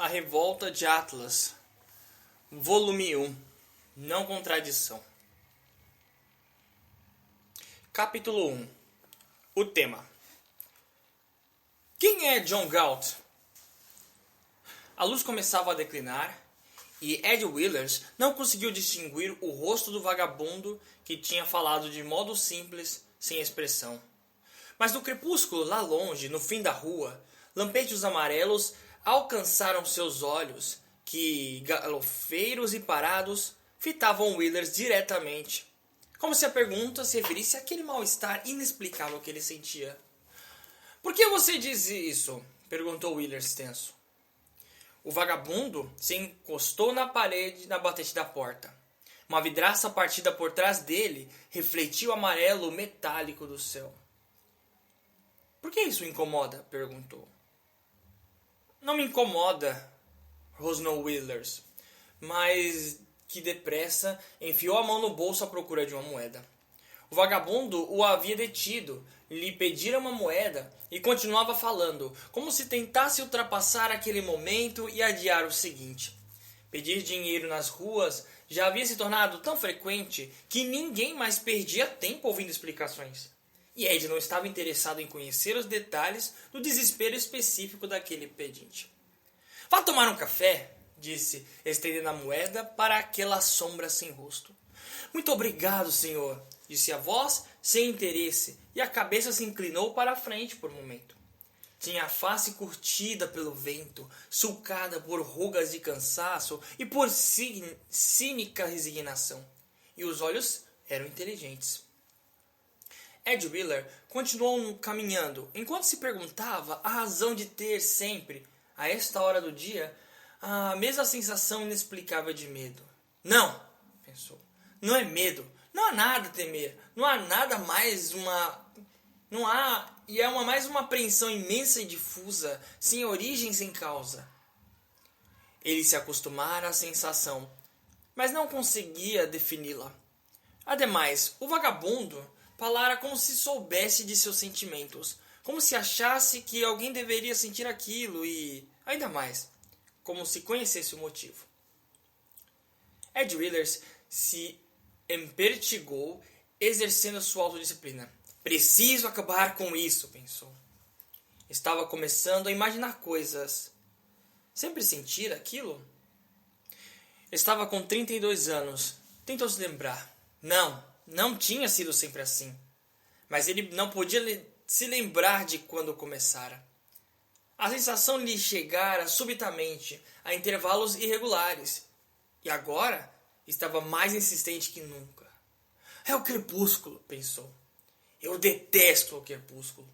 A Revolta de Atlas, Volume 1, Não Contradição. Capítulo 1. O tema. Quem é John Galt? A luz começava a declinar e Ed Withers não conseguiu distinguir o rosto do vagabundo que tinha falado de modo simples, sem expressão. Mas no crepúsculo, lá longe, no fim da rua, lampejos amarelos alcançaram seus olhos, que, galofeiros e parados, fitavam Withers diretamente, como se a pergunta se referisse àquele mal-estar inexplicável que ele sentia. "Por que você diz isso?" perguntou Withers tenso. O vagabundo se encostou na parede na batente da porta. Uma vidraça partida por trás dele refletiu o amarelo metálico do céu. "Por que isso o incomoda?" perguntou. "Não me incomoda", rosnou Withers, mas que depressa enfiou a mão no bolso à procura de uma moeda. O vagabundo o havia detido, lhe pedira uma moeda e continuava falando, como se tentasse ultrapassar aquele momento e adiar o seguinte. Pedir dinheiro nas ruas já havia se tornado tão frequente que ninguém mais perdia tempo ouvindo explicações. E Ed não estava interessado em conhecer os detalhes do desespero específico daquele pedinte. "Vá tomar um café", disse, estendendo a moeda para aquela sombra sem rosto. "Muito obrigado, senhor", disse a voz sem interesse, e a cabeça se inclinou para a frente por um momento. Tinha a face curtida pelo vento, sulcada por rugas de cansaço e por cínica resignação. E os olhos eram inteligentes. Ed Wheeler continuou caminhando, enquanto se perguntava a razão de ter sempre, a esta hora do dia, a mesma sensação inexplicável de medo. "Não", pensou, "não é medo. Não há nada a temer. Não há nada mais Não há... E é mais uma apreensão imensa e difusa, sem origem, sem causa." Ele se acostumara à sensação, mas não conseguia defini-la. Ademais, o vagabundo falara como se soubesse de seus sentimentos, como se achasse que alguém deveria sentir aquilo e, ainda mais, como se conhecesse o motivo. Ed Withers se empertigou, exercendo sua autodisciplina. "Preciso acabar com isso", pensou. Estava começando a imaginar coisas. Sempre sentira aquilo? Estava com 32 anos. Tentou se lembrar. Não tinha sido sempre assim. Mas ele não podia se lembrar de quando começara. A sensação lhe chegara subitamente, a intervalos irregulares. E agora estava mais insistente que nunca. "É o crepúsculo", pensou. "Eu detesto o crepúsculo."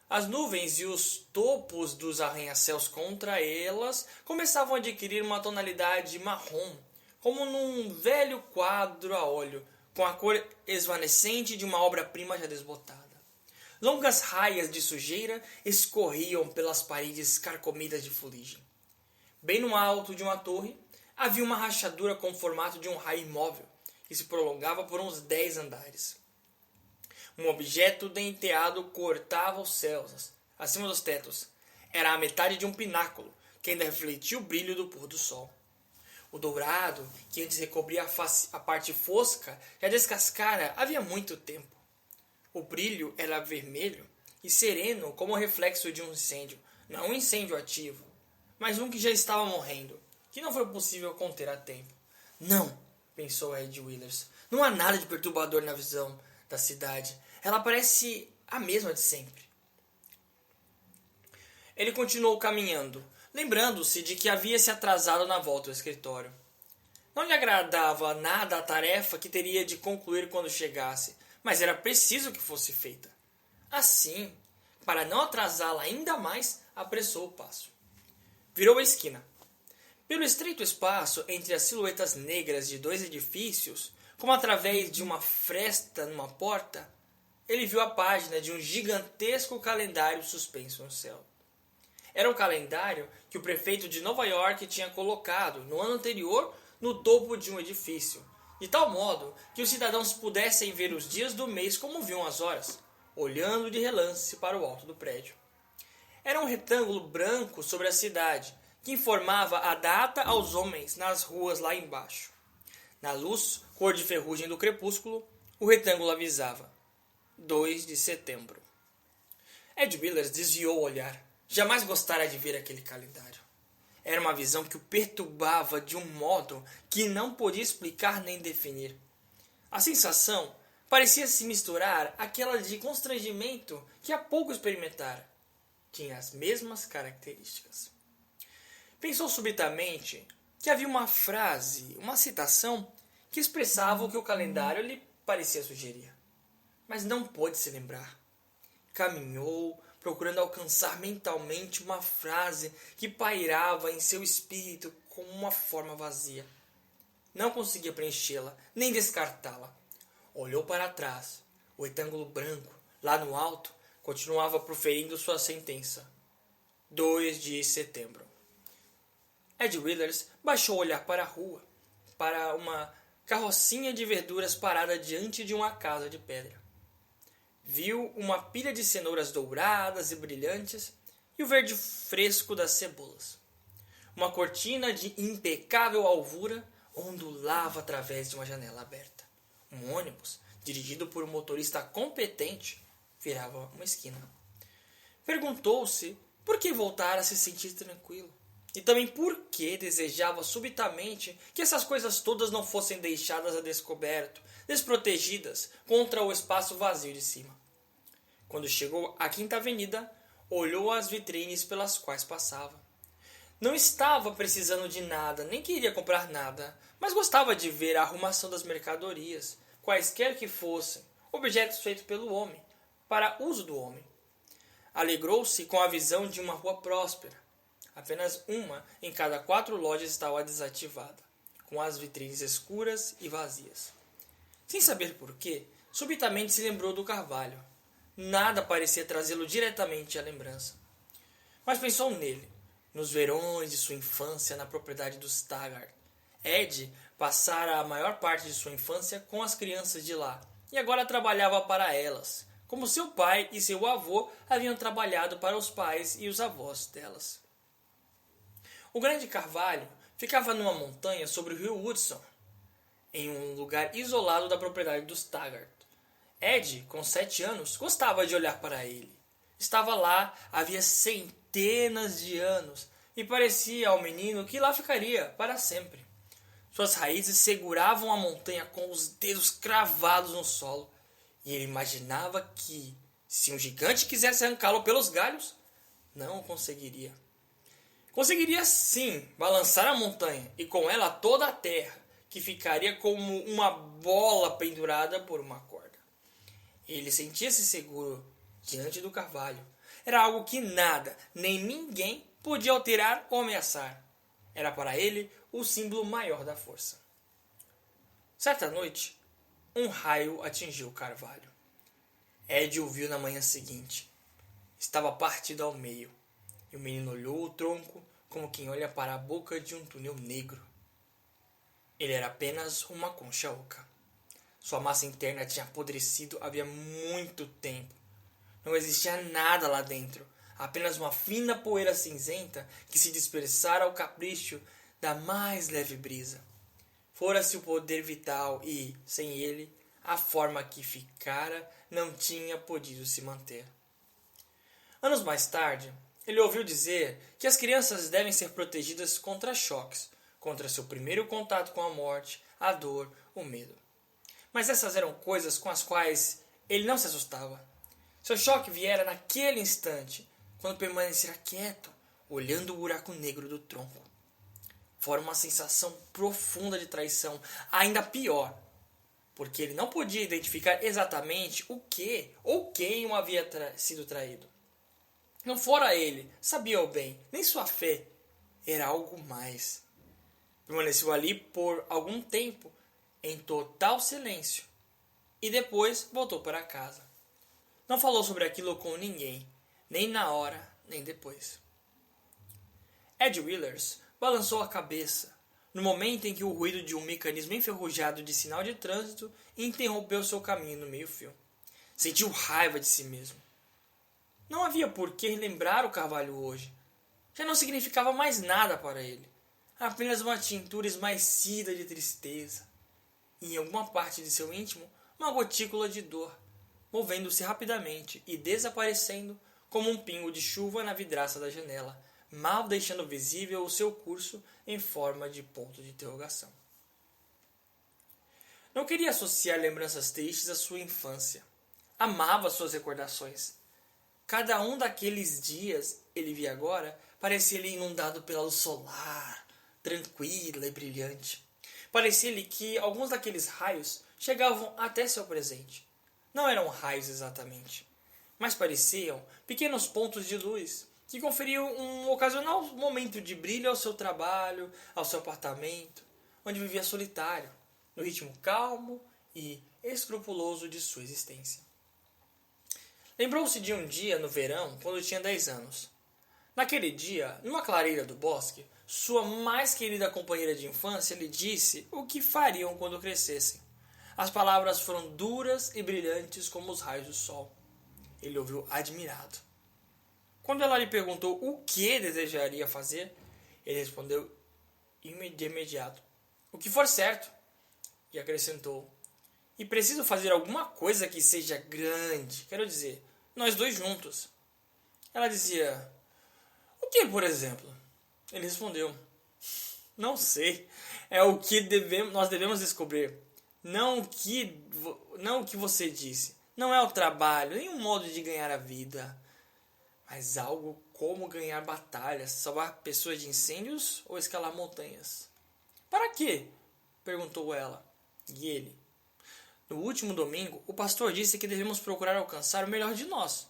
As nuvens e os topos dos arranha-céus contra elas começavam a adquirir uma tonalidade marrom, como num velho quadro a óleo, com a cor esvanecente de uma obra-prima já desbotada. Longas raias de sujeira escorriam pelas paredes carcomidas de fuligem. Bem no alto de uma torre, havia uma rachadura com o formato de um raio imóvel, que se prolongava por uns 10 andares. Um objeto denteado cortava os céus, acima dos tetos. Era a metade de um pináculo, que ainda refletia o brilho do pôr do sol. O dourado, que antes recobria a parte fosca, já descascara havia muito tempo. O brilho era vermelho e sereno como o reflexo de um incêndio. Não um incêndio ativo, mas um que já estava morrendo, que não foi possível conter a tempo. "Não", pensou Ed Withers, "não há nada de perturbador na visão da cidade. Ela parece a mesma de sempre." Ele continuou caminhando, lembrando-se de que havia se atrasado na volta ao escritório. Não lhe agradava nada a tarefa que teria de concluir quando chegasse, mas era preciso que fosse feita. Assim, para não atrasá-la ainda mais, apressou o passo. Virou a esquina. Pelo estreito espaço entre as silhuetas negras de 2 edifícios, como através de uma fresta numa porta, ele viu a página de um gigantesco calendário suspenso no céu. Era o calendário que o prefeito de Nova York tinha colocado, no ano anterior, no topo de um edifício, de tal modo que os cidadãos pudessem ver os dias do mês como viam as horas, olhando de relance para o alto do prédio. Era um retângulo branco sobre a cidade, que informava a data aos homens nas ruas lá embaixo. Na luz, cor de ferrugem do crepúsculo, o retângulo avisava: 2 de setembro. Ed Willers desviou o olhar. Jamais gostara de ver aquele calendário. Era uma visão que o perturbava de um modo que não podia explicar nem definir. A sensação parecia se misturar àquela de constrangimento que há pouco experimentara. Tinha as mesmas características. Pensou subitamente que havia uma frase, uma citação, que expressava o que o calendário lhe parecia sugerir. Mas não pôde se lembrar. Caminhou, procurando alcançar mentalmente uma frase que pairava em seu espírito como uma forma vazia. Não conseguia preenchê-la, nem descartá-la. Olhou para trás. O retângulo branco, lá no alto, continuava proferindo sua sentença. 2 de setembro. Ed Willers baixou o olhar para a rua, para uma carrocinha de verduras parada diante de uma casa de pedra. Viu uma pilha de cenouras douradas e brilhantes e o verde fresco das cebolas. Uma cortina de impecável alvura ondulava através de uma janela aberta. Um ônibus, dirigido por um motorista competente, virava uma esquina. Perguntou-se por que voltara a se sentir tranquilo. E também por que desejava subitamente que essas coisas todas não fossem deixadas a descoberto, desprotegidas contra o espaço vazio de cima. Quando chegou à Quinta Avenida, olhou as vitrines pelas quais passava. Não estava precisando de nada, nem queria comprar nada, mas gostava de ver a arrumação das mercadorias, quaisquer que fossem, objetos feitos pelo homem, para uso do homem. Alegrou-se com a visão de uma rua próspera. Apenas uma em cada 4 lojas estava desativada, com as vitrines escuras e vazias. Sem saber porquê, subitamente se lembrou do carvalho. Nada parecia trazê-lo diretamente à lembrança. Mas pensou nele, nos verões de sua infância na propriedade dos Taggart. Ed passara a maior parte de sua infância com as crianças de lá, e agora trabalhava para elas, como seu pai e seu avô haviam trabalhado para os pais e os avós delas. O grande carvalho ficava numa montanha sobre o rio Hudson, em um lugar isolado da propriedade dos Taggart. Ed, com 7 anos, gostava de olhar para ele. Estava lá havia centenas de anos e parecia ao menino que lá ficaria para sempre. Suas raízes seguravam a montanha com os dedos cravados no solo, e ele imaginava que, se um gigante quisesse arrancá-lo pelos galhos, não o conseguiria. Conseguiria sim balançar a montanha e com ela toda a terra, que ficaria como uma bola pendurada por uma corda. Ele sentia-se seguro diante do carvalho. Era algo que nada, nem ninguém podia alterar ou ameaçar. Era para ele o símbolo maior da força. Certa noite, um raio atingiu o carvalho. Ed o viu na manhã seguinte. Estava partido ao meio. E o menino olhou o tronco como quem olha para a boca de um túnel negro. Ele era apenas uma concha oca. Sua massa interna tinha apodrecido havia muito tempo. Não existia nada lá dentro, apenas uma fina poeira cinzenta que se dispersara ao capricho da mais leve brisa. Fora-se o poder vital e, sem ele, a forma que ficara não tinha podido se manter. Anos mais tarde, ele ouviu dizer que as crianças devem ser protegidas contra choques, contra seu primeiro contato com a morte, a dor, o medo. Mas essas eram coisas com as quais ele não se assustava. Seu choque viera naquele instante, quando permanecera quieto, olhando o buraco negro do tronco. Fora uma sensação profunda de traição, ainda pior, porque ele não podia identificar exatamente o que ou quem o havia sido traído. Não fora ele, sabia-o bem, nem sua fé. Era algo mais. Permaneceu ali por algum tempo, em total silêncio, e depois voltou para casa. Não falou sobre aquilo com ninguém, nem na hora, nem depois. Ed Willers balançou a cabeça, no momento em que o ruído de um mecanismo enferrujado de sinal de trânsito interrompeu seu caminho no meio-fio. Sentiu raiva de si mesmo. Não havia por que relembrar o carvalho hoje. Já não significava mais nada para ele. Apenas uma tintura esmaecida de tristeza. E em alguma parte de seu íntimo, uma gotícula de dor, movendo-se rapidamente e desaparecendo como um pingo de chuva na vidraça da janela, mal deixando visível o seu curso em forma de ponto de interrogação. Não queria associar lembranças tristes à sua infância. Amava suas recordações. Cada um daqueles dias, ele via agora, parecia-lhe inundado pela luz solar, tranquila e brilhante. Parecia-lhe que alguns daqueles raios chegavam até seu presente. Não eram raios exatamente, mas pareciam pequenos pontos de luz que conferiam um ocasional momento de brilho ao seu trabalho, ao seu apartamento, onde vivia solitário, no ritmo calmo e escrupuloso de sua existência. Lembrou-se de um dia no verão, quando tinha 10 anos. Naquele dia, numa clareira do bosque, sua mais querida companheira de infância lhe disse o que fariam quando crescessem. As palavras foram duras e brilhantes como os raios do sol. Ele ouviu admirado. Quando ela lhe perguntou o que desejaria fazer, ele respondeu de imediato: "O que for certo." E acrescentou: "E preciso fazer alguma coisa que seja grande. Quero dizer, nós dois juntos." Ela dizia: "O que, por exemplo?" Ele respondeu: "Não sei. É o que nós devemos descobrir. Não o que você disse. Não é o trabalho, nem um modo de ganhar a vida. Mas algo como ganhar batalhas, salvar pessoas de incêndios ou escalar montanhas." "Para quê?" perguntou ela. E ele: "No último domingo, o pastor disse que devemos procurar alcançar o melhor de nós.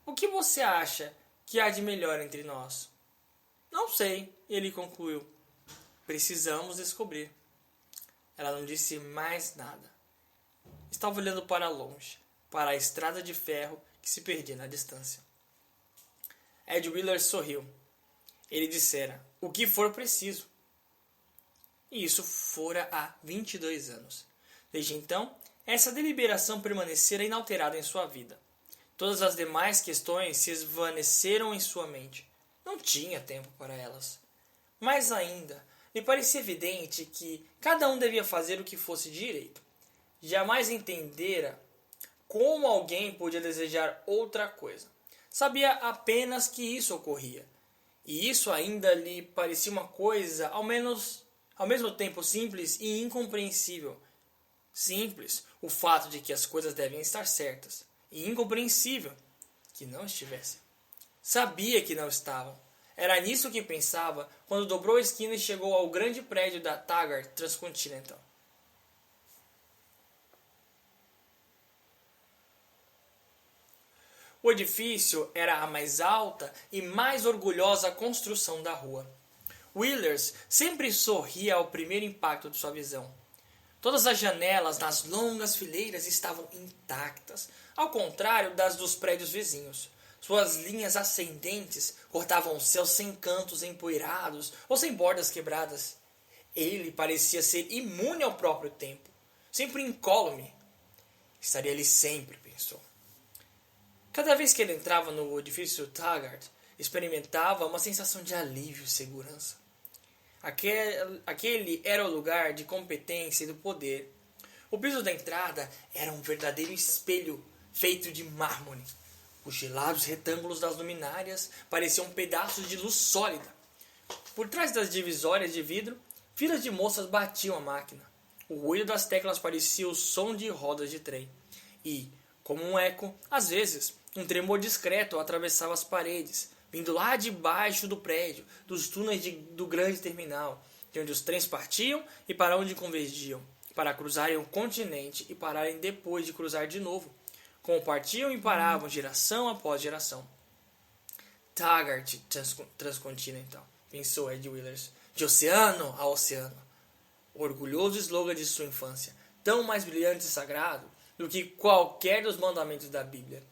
O que você acha que há de melhor entre nós?" "Não sei," ele concluiu. "Precisamos descobrir." Ela não disse mais nada. Estava olhando para longe, para a estrada de ferro que se perdia na distância. Ed Wheeler sorriu. Ele dissera: "O que for preciso." E isso fora há 22 anos. Desde então, essa deliberação permanecera inalterada em sua vida. Todas as demais questões se esvaneceram em sua mente. Não tinha tempo para elas. Mais ainda, lhe parecia evidente que cada um devia fazer o que fosse direito. Jamais entendera como alguém podia desejar outra coisa. Sabia apenas que isso ocorria. E isso ainda lhe parecia uma coisa, ao mesmo tempo simples e incompreensível. Simples, o fato de que as coisas devem estar certas. E incompreensível, que não estivessem. Sabia que não estavam. Era nisso que pensava quando dobrou a esquina e chegou ao grande prédio da Taggart Transcontinental. O edifício era a mais alta e mais orgulhosa construção da rua. Wheelers sempre sorria ao primeiro impacto de sua visão. Todas as janelas nas longas fileiras estavam intactas, ao contrário das dos prédios vizinhos. Suas linhas ascendentes cortavam o céu sem cantos empoeirados ou sem bordas quebradas. Ele parecia ser imune ao próprio tempo, sempre incólume. Estaria ali sempre, pensou. Cada vez que ele entrava no edifício Taggart, experimentava uma sensação de alívio e segurança. Aquele era o lugar de competência e do poder. O piso da entrada era um verdadeiro espelho feito de mármore. Os gelados retângulos das luminárias pareciam pedaços de luz sólida. Por trás das divisórias de vidro, filas de moças batiam a máquina. O ruído das teclas parecia o som de rodas de trem. E, como um eco, às vezes, um tremor discreto atravessava as paredes, vindo lá de baixo do prédio, dos túneis do grande terminal, de onde os trens partiam e para onde convergiam, para cruzarem o continente e pararem depois de cruzar de novo, como partiam e paravam geração após geração. Taggart Transcontinental, pensou Ed Wheelers, de oceano a oceano. O orgulhoso slogan de sua infância, tão mais brilhante e sagrado do que qualquer dos mandamentos da Bíblia.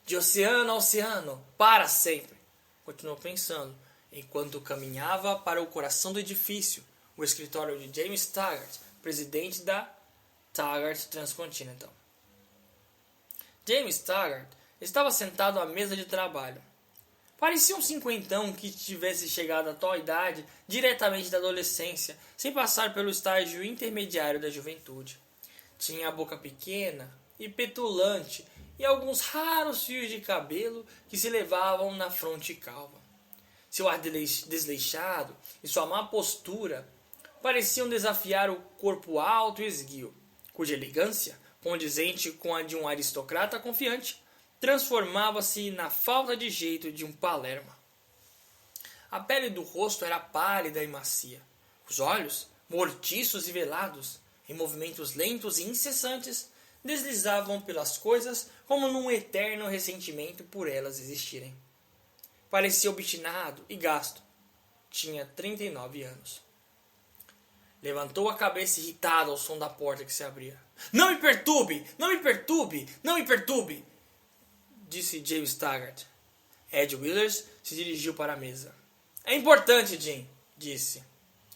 De oceano a oceano, para sempre. Continuou pensando, enquanto caminhava para o coração do edifício, o escritório de James Taggart, presidente da Taggart Transcontinental. James Taggart estava sentado à mesa de trabalho. Parecia um cinquentão que tivesse chegado à tal idade diretamente da adolescência, sem passar pelo estágio intermediário da juventude. Tinha a boca pequena e petulante e alguns raros fios de cabelo que se levavam na fronte calva. Seu ar desleixado e sua má postura pareciam desafiar o corpo alto e esguio, cuja elegância, condizente com a de um aristocrata confiante, transformava-se na falta de jeito de um palerma. A pele do rosto era pálida e macia. Os olhos, mortiços e velados, em movimentos lentos e incessantes, deslizavam pelas coisas como num eterno ressentimento por elas existirem. Parecia obstinado e gasto. Tinha 39 anos. Levantou a cabeça irritado ao som da porta que se abria. Não me perturbe! Não me perturbe! Não me perturbe! Disse James Taggart. Ed Withers se dirigiu para a mesa. É importante, Jim, disse,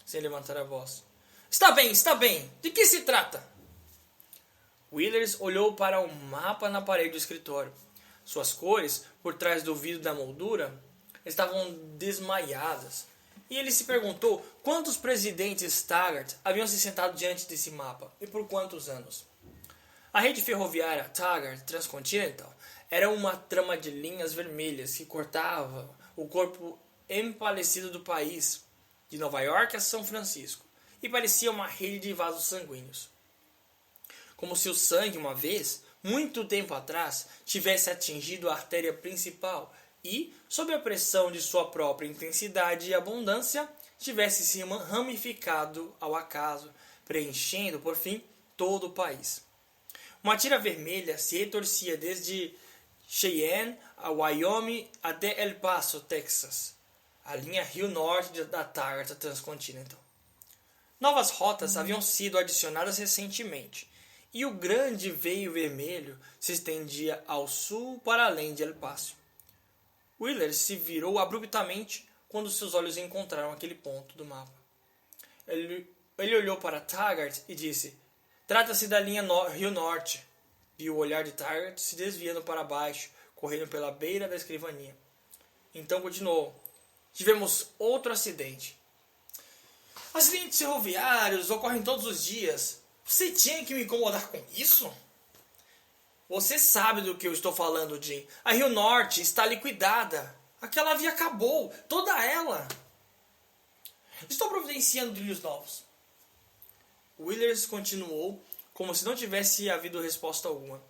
sem levantar a voz. Está bem, está bem. De que se trata? Withers olhou para um mapa na parede do escritório. Suas cores, por trás do vidro da moldura, estavam desmaiadas. E ele se perguntou quantos presidentes Taggart haviam se sentado diante desse mapa e por quantos anos. A rede ferroviária Taggart Transcontinental era uma trama de linhas vermelhas que cortava o corpo empalecido do país, de Nova York a São Francisco, e parecia uma rede de vasos sanguíneos. Como se o sangue, uma vez, muito tempo atrás, tivesse atingido a artéria principal e, sob a pressão de sua própria intensidade e abundância, tivesse se ramificado ao acaso, preenchendo, por fim, todo o país. Uma tira vermelha se retorcia desde Cheyenne a Wyoming até El Paso, Texas, a linha Rio Norte da Taggart Transcontinental. Novas rotas haviam sido adicionadas recentemente, e o grande veio vermelho se estendia ao sul para além de El Paso. Wheeler se virou abruptamente quando seus olhos encontraram aquele ponto do mapa. Ele olhou para Taggart e disse: Trata-se da linha Rio Norte. Viu o olhar de Taggart se desviando para baixo, correndo pela beira da escrivaninha. Então continuou. Tivemos outro acidente. Acidentes ferroviários ocorrem todos os dias. Você tinha que me incomodar com isso? Você sabe do que eu estou falando, Jim. A Rio Norte está liquidada. Aquela via acabou. Toda ela. Estou providenciando trilhos novos. Wheelers continuou como se não tivesse havido resposta alguma.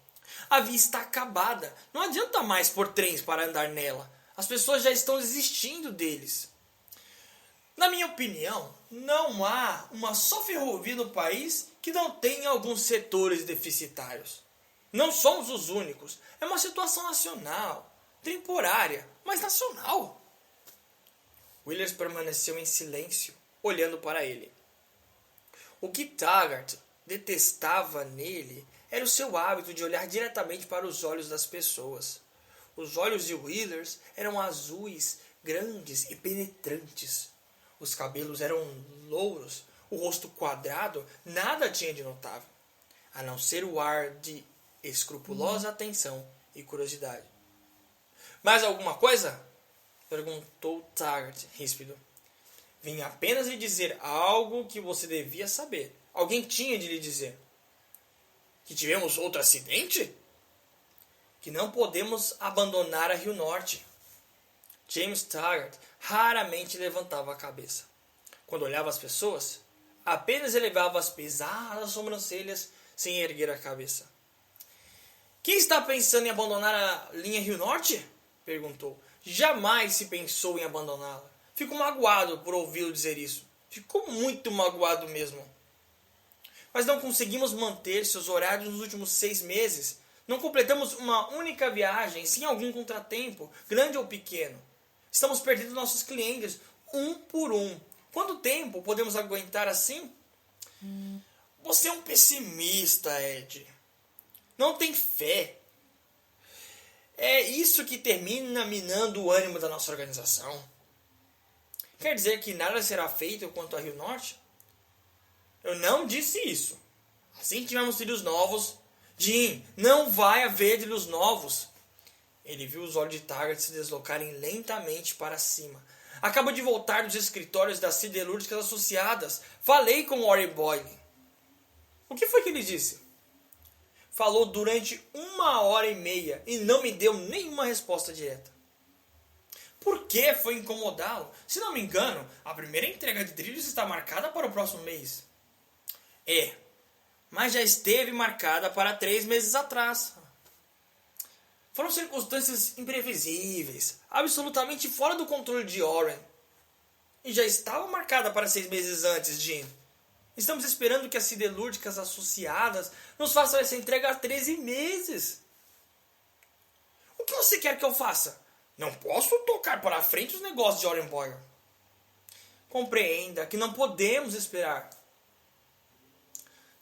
A via está acabada. Não adianta mais pôr trens para andar nela. As pessoas já estão desistindo deles. Na minha opinião, não há uma só ferrovia no país que não tenha alguns setores deficitários. Não somos os únicos. É uma situação nacional, temporária, mas nacional. Wheelers permaneceu em silêncio, olhando para ele. O que Taggart detestava nele era o seu hábito de olhar diretamente para os olhos das pessoas. Os olhos de Wheelers eram azuis, grandes e penetrantes. Os cabelos eram louros, o rosto quadrado nada tinha de notável, a não ser o ar de escrupulosa atenção e curiosidade. Mais alguma coisa? Perguntou Taggart, ríspido. Vim apenas lhe dizer algo que você devia saber. Alguém tinha de lhe dizer. Que tivemos outro acidente? Que não podemos abandonar a Rio Norte. James Taggart raramente levantava a cabeça. Quando olhava as pessoas, apenas elevava as pesadas sobrancelhas sem erguer a cabeça. Quem está pensando em abandonar a linha Rio Norte? Perguntou. Jamais se pensou em abandoná-la. Fico magoado por ouvi-lo dizer isso. Ficou muito magoado mesmo. Mas não conseguimos manter seus horários nos últimos 6 meses. Não completamos uma única viagem sem algum contratempo, grande ou pequeno. Estamos perdendo nossos clientes, um por um. Quanto tempo podemos aguentar assim? Você é um pessimista, Ed. Não tem fé. É isso que termina minando o ânimo da nossa organização. Quer dizer que nada será feito quanto a Rio Norte? Eu não disse isso. Assim que tivermos trilhos novos... Jim, não vai haver trilhos novos. Ele viu os olhos de Taggart se deslocarem lentamente para cima. Acabo de voltar dos escritórios das siderúrgicas associadas. Falei com Warren Boyle. O que foi que ele disse? Falou durante 1h30 e não me deu nenhuma resposta direta. Por que foi incomodá-lo? Se não me engano, a primeira entrega de trilhos está marcada para o próximo mês. Mas já esteve marcada para 3 meses atrás. Foram circunstâncias imprevisíveis, absolutamente fora do controle de Warren. E já estava marcada para 6 meses antes, Jim. Estamos esperando que as siderúrgicas associadas nos façam essa entrega há 13 meses. O que você quer que eu faça? Não posso tocar para frente os negócios de Warren Boyle. Compreenda que não podemos esperar.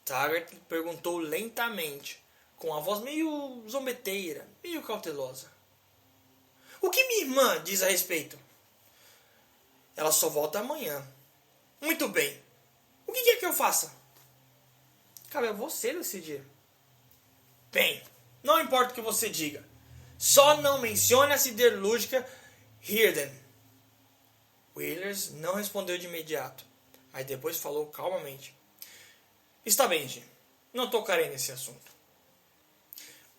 Taggart perguntou lentamente, com a voz meio zombeteira, meio cautelosa. O que minha irmã diz a respeito? Ela só volta amanhã. Muito bem. O que quer que eu faça? Cabe a você decidir. Bem, não importa o que você diga. Só não mencione a siderúrgica Hirden. Wheelers não respondeu de imediato, mas depois falou calmamente. Está bem, Jim. Não tocarei nesse assunto.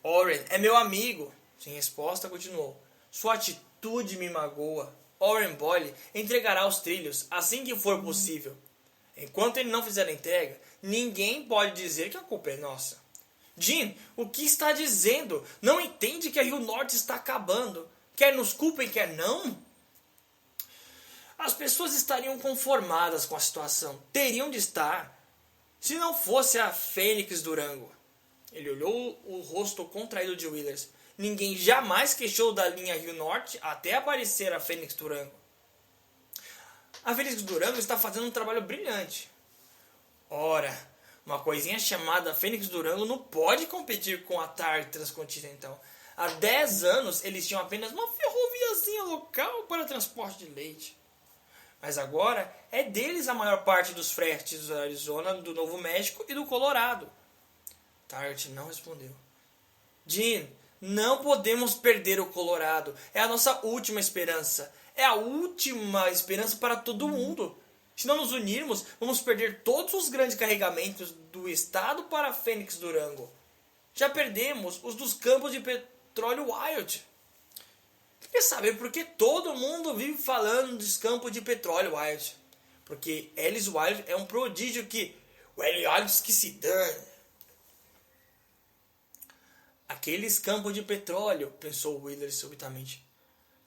Warren é meu amigo. Sem resposta, continuou. Sua atitude me magoa. Warren Boyle entregará os trilhos assim que for possível. Enquanto ele não fizer a entrega, ninguém pode dizer que a culpa é nossa. Jim, o que está dizendo? Não entende que a Rio Norte está acabando? Quer nos culpem, quer não? As pessoas estariam conformadas com a situação. Teriam de estar. Se não fosse a Fênix Durango. Ele olhou o rosto contraído de Wheelers. Ninguém jamais queixou da linha Rio Norte até aparecer a Fênix Durango. A Fênix Durango está fazendo um trabalho brilhante. Ora, uma coisinha chamada Fênix Durango não pode competir com a TARG Transcontinental. Há 10 anos eles tinham apenas uma ferroviazinha local para transporte de leite. Mas agora é deles a maior parte dos fretes do Arizona, do Novo México e do Colorado. Taggart não respondeu. Jim, não podemos perder o Colorado. É a nossa última esperança. É a última esperança para todo mundo. Se não nos unirmos, vamos perder todos os grandes carregamentos do estado para a Fênix Durango. Já perdemos os dos campos de petróleo Wild. Quer saber por que todo mundo vive falando dos campos de petróleo Wild? Porque Ellis Wild é um prodígio que... O Ellis que se dane. Aqueles campos de petróleo, pensou Wheeler subitamente.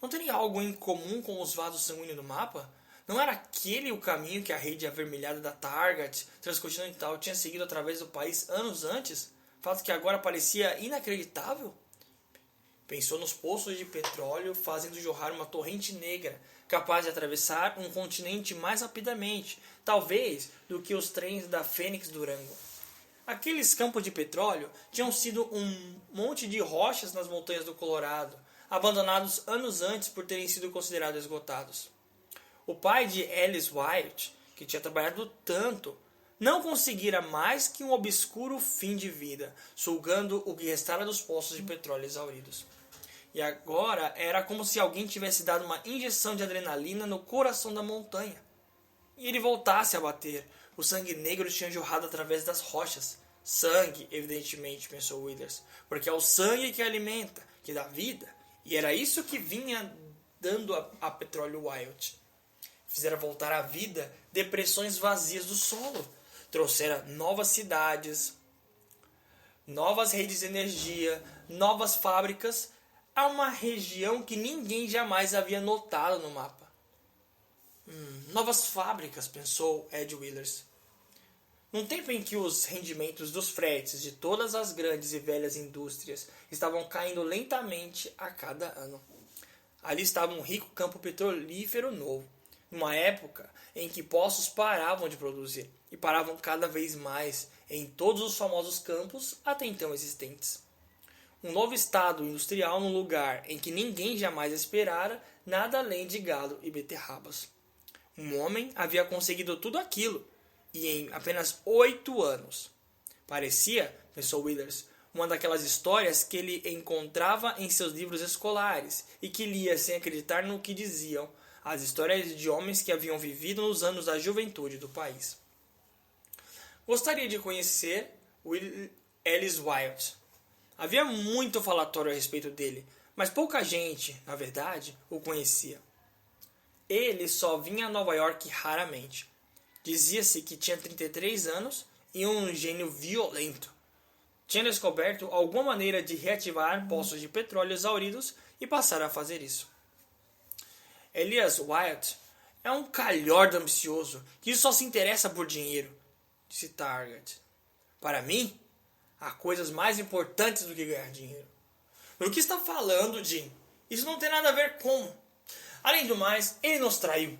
Não teria algo em comum com os vasos sanguíneos do mapa? Não era aquele o caminho que a rede avermelhada da Taggart Transcontinental tinha seguido através do país anos antes? Fato que agora parecia inacreditável? Pensou nos poços de petróleo fazendo jorrar uma torrente negra, capaz de atravessar um continente mais rapidamente, talvez, do que os trens da Fênix Durango. Aqueles campos de petróleo tinham sido um monte de rochas nas montanhas do Colorado, abandonados anos antes por terem sido considerados esgotados. O pai de Ellis White, que tinha trabalhado tanto, não conseguira mais que um obscuro fim de vida, sugando o que restara dos poços de petróleo exauridos. E agora era como se alguém tivesse dado uma injeção de adrenalina no coração da montanha. E ele voltasse a bater. O sangue negro tinha jorrado através das rochas. Sangue, evidentemente, pensou Withers, porque é o sangue que alimenta, que dá vida. E era isso que vinha dando a petróleo Wild. Fizera voltar à vida depressões vazias do solo. Trouxera novas cidades, novas redes de energia, novas fábricas a uma região que ninguém jamais havia notado no mapa. Novas fábricas, pensou Ed Wheelers. Num tempo em que os rendimentos dos fretes de todas as grandes e velhas indústrias estavam caindo lentamente a cada ano. Ali estava um rico campo petrolífero novo, numa época em que poços paravam de produzir e paravam cada vez mais em todos os famosos campos até então existentes. Um novo estado industrial num lugar em que ninguém jamais esperara nada além de gado e beterrabas. Um homem havia conseguido tudo aquilo, e em apenas 8 anos. Parecia, pensou Withers, uma daquelas histórias que ele encontrava em seus livros escolares e que lia sem acreditar no que diziam, as histórias de homens que haviam vivido nos anos da juventude do país. Gostaria de conhecer Ellis Wyatt. Havia muito falatório a respeito dele, mas pouca gente, na verdade, o conhecia. Ele só vinha a Nova York raramente. Dizia-se que tinha 33 anos e um gênio violento. Tinha descoberto alguma maneira de reativar poços de petróleo exauridos e passar a fazer isso. Elias Wyatt é um calhorda ambicioso que só se interessa por dinheiro, disse Taggart. Para mim, há coisas mais importantes do que ganhar dinheiro. Do que está falando, Jim? Isso não tem nada a ver com... Além do mais, ele nos traiu.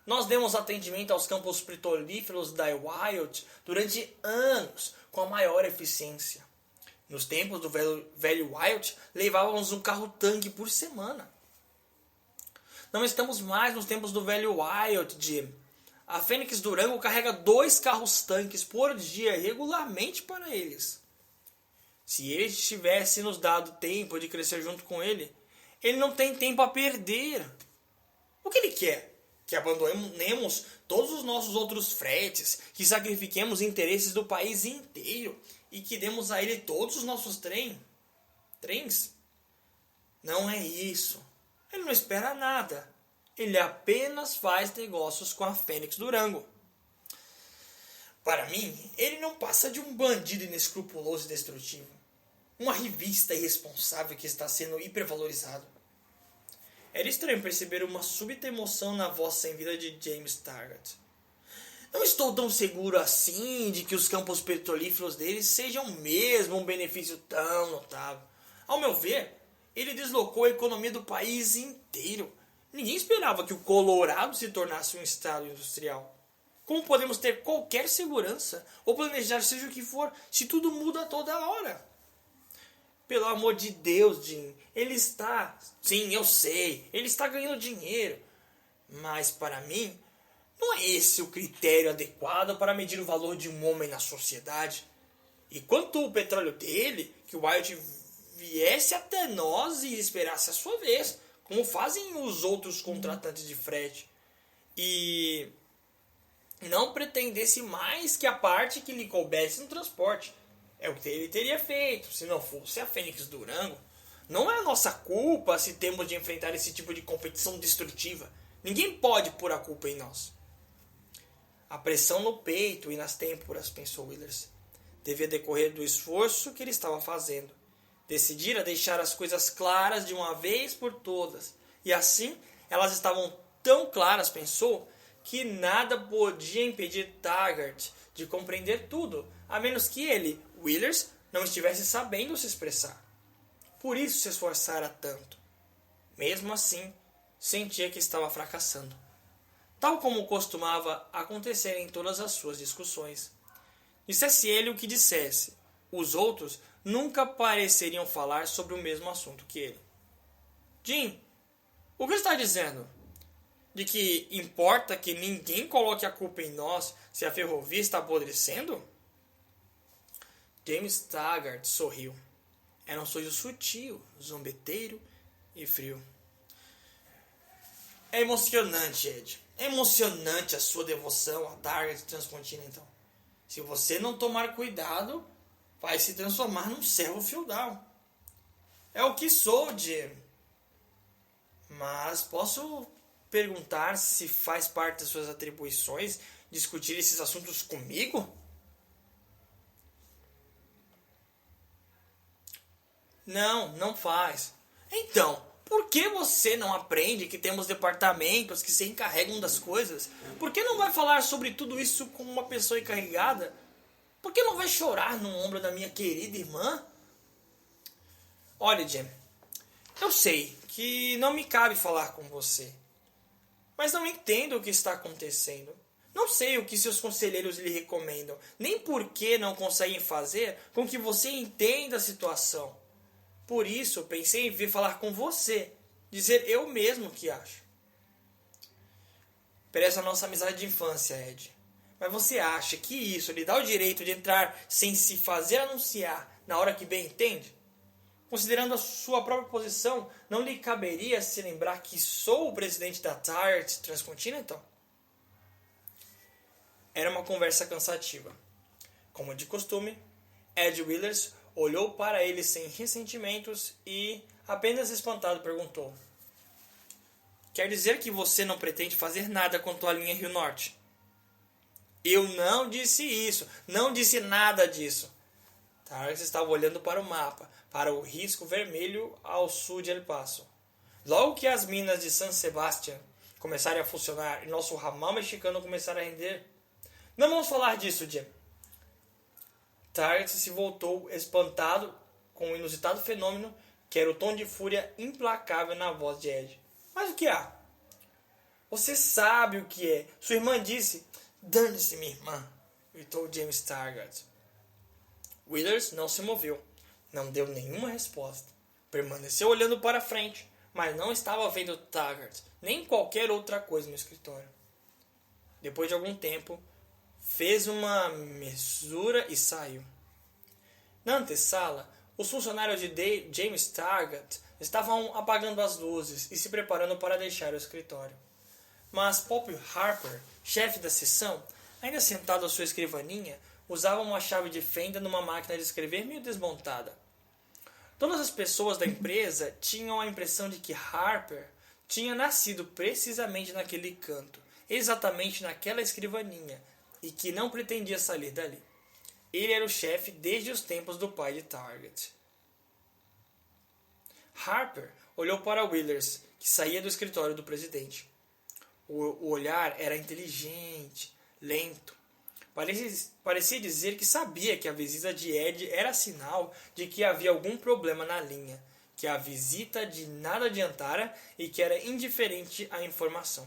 Nós demos atendimento aos campos petrolíferos da Wyatt durante anos, com a maior eficiência. Nos tempos do velho Wyatt, levávamos um carro-tanque por semana. Não estamos mais nos tempos do velho Wyatt, Jim. A Fênix Durango carrega 2 carros-tanques por dia regularmente para eles. Se ele tivesse nos dado tempo de crescer junto com ele, ele não tem tempo a perder. O que ele quer? Que abandonemos todos os nossos outros fretes, que sacrifiquemos interesses do país inteiro e que demos a ele todos os nossos trens? Não é isso. Ele não espera nada. Ele apenas faz negócios com a Fênix Durango. Para mim, ele não passa de um bandido inescrupuloso e destrutivo. Uma revista irresponsável que está sendo hipervalorizado. Era estranho perceber uma súbita emoção na voz sem vida de James Taggart. Não estou tão seguro assim de que os campos petrolíferos deles sejam mesmo um benefício tão notável. Ao meu ver, ele deslocou a economia do país inteiro. Ninguém esperava que o Colorado se tornasse um estado industrial. Como podemos ter qualquer segurança ou planejar seja o que for se tudo muda a toda hora? Pelo amor de Deus, Jim, ele está... Sim, eu sei, ele está ganhando dinheiro. Mas para mim, não é esse o critério adequado para medir o valor de um homem na sociedade. E quanto ao petróleo dele, que o Wyatt viesse até nós e esperasse a sua vez, como fazem os outros contratantes de frete. E não pretendesse mais que a parte que lhe coubesse no transporte. É o que ele teria feito, se não fosse a Fênix Durango. Não é a nossa culpa se temos de enfrentar esse tipo de competição destrutiva. Ninguém pode pôr a culpa em nós. A pressão no peito e nas têmporas, pensou Willers, devia decorrer do esforço que ele estava fazendo. Decidira deixar as coisas claras de uma vez por todas. E assim, elas estavam tão claras, pensou, que nada podia impedir Taggart de compreender tudo, a menos que ele, Willers, não estivesse sabendo se expressar. Por isso se esforçara tanto. Mesmo assim, sentia que estava fracassando. Tal como costumava acontecer em todas as suas discussões. Dissesse ele o que dissesse, os outros nunca pareceriam falar sobre o mesmo assunto que ele. Jim, o que está dizendo? De que importa que ninguém coloque a culpa em nós se a ferrovia está apodrecendo? James Taggart sorriu. Era um sorriso sutil, zombeteiro e frio. É emocionante, Ed. É emocionante a sua devoção a Taggart Transcontinental. Se você não tomar cuidado, vai se transformar num servo feudal. É o que sou, Jim. Mas posso perguntar se faz parte das suas atribuições discutir esses assuntos comigo? Não, não faz. Então, por que você não aprende que temos departamentos que se encarregam das coisas? Por que não vai falar sobre tudo isso com uma pessoa encarregada? Por que não vai chorar no ombro da minha querida irmã? Olha, Jim, eu sei que não me cabe falar com você, mas não entendo o que está acontecendo. Não sei o que seus conselheiros lhe recomendam, nem por que não conseguem fazer com que você entenda a situação. Por isso, pensei em vir falar com você, dizer eu mesmo o que acho. Prezo a nossa amizade de infância, Ed, Mas você acha que isso lhe dá o direito de entrar sem se fazer anunciar na hora que bem entende? Considerando a sua própria posição, não lhe caberia se lembrar que sou o presidente da Target Transcontinental? Era uma conversa cansativa. Como de costume, Ed Willers olhou para ele sem ressentimentos e, apenas espantado, perguntou: quer dizer que você não pretende fazer nada quanto à linha Rio Norte? Eu não disse isso. Não disse nada disso. Target estava olhando para o mapa, para o risco vermelho ao sul de El Paso. Logo que as minas de San Sebastián começarem a funcionar e nosso ramal mexicano começar a render... Não vamos falar disso, Jim. Target se voltou espantado com o inusitado fenômeno que era o tom de fúria implacável na voz de Ed. Mas o que há? Você sabe o que é. Sua irmã disse... Dane-se, minha irmã, gritou James Target. Willers não se moveu. Não deu nenhuma resposta. Permaneceu olhando para frente, mas não estava vendo Taggart, nem qualquer outra coisa no escritório. Depois de algum tempo, fez uma mesura e saiu. Na antessala, os funcionários de James Target estavam apagando as luzes e se preparando para deixar o escritório. Mas Pop Harper, chefe da seção, ainda sentado à sua escrivaninha, usava uma chave de fenda numa máquina de escrever meio desmontada. Todas as pessoas da empresa tinham a impressão de que Harper tinha nascido precisamente naquele canto, exatamente naquela escrivaninha, e que não pretendia sair dali. Ele era o chefe desde os tempos do pai de Target. Harper olhou para Willers, que saía do escritório do presidente. O olhar era inteligente, lento. Parecia dizer que sabia que a visita de Ed era sinal de que havia algum problema na linha, que a visita de nada adiantara e que era indiferente à informação.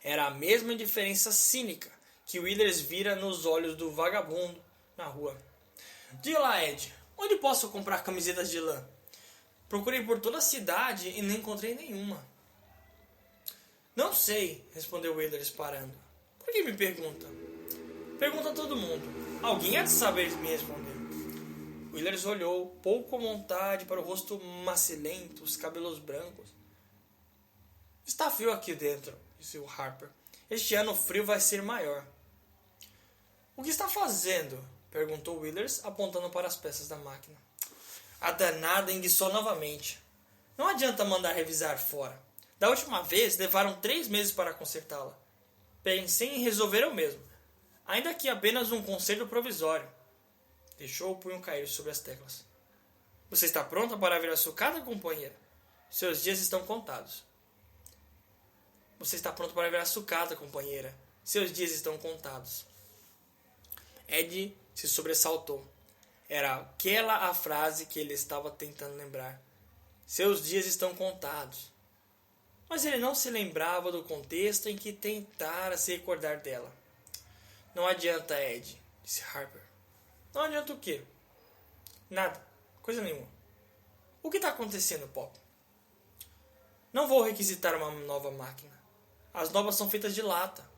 Era a mesma indiferença cínica que Willers vira nos olhos do vagabundo na rua. Diga lá, Ed, onde posso comprar camisetas de lã? Procurei por toda a cidade e não encontrei nenhuma. Não sei, respondeu Willers parando. Por que me pergunta? Pergunta a todo mundo. Alguém há de saber me responder. Willers olhou, pouco à vontade, para o rosto macilento, os cabelos brancos. Está frio aqui dentro, disse o Harper. Este ano o frio vai ser maior. O que está fazendo? Perguntou Willers, apontando para as peças da máquina. A danada enguiçou novamente. Não adianta mandar revisar fora. Da última vez, levaram 3 meses para consertá-la. Pensei em resolver eu mesmo, ainda que apenas um conserto provisório. Deixou o punho cair sobre as teclas. Você está pronta para ver a sucata, companheira? Seus dias estão contados. Você está pronto para ver a sucata, companheira? Seus dias estão contados. Ed se sobressaltou. Era aquela a frase que ele estava tentando lembrar. Seus dias estão contados. Mas ele não se lembrava do contexto em que tentara se recordar dela. Não adianta, Ed, disse Harper. Não adianta o quê? Nada, coisa nenhuma. O que está acontecendo, Pop? Não vou requisitar uma nova máquina. As novas são feitas de lata.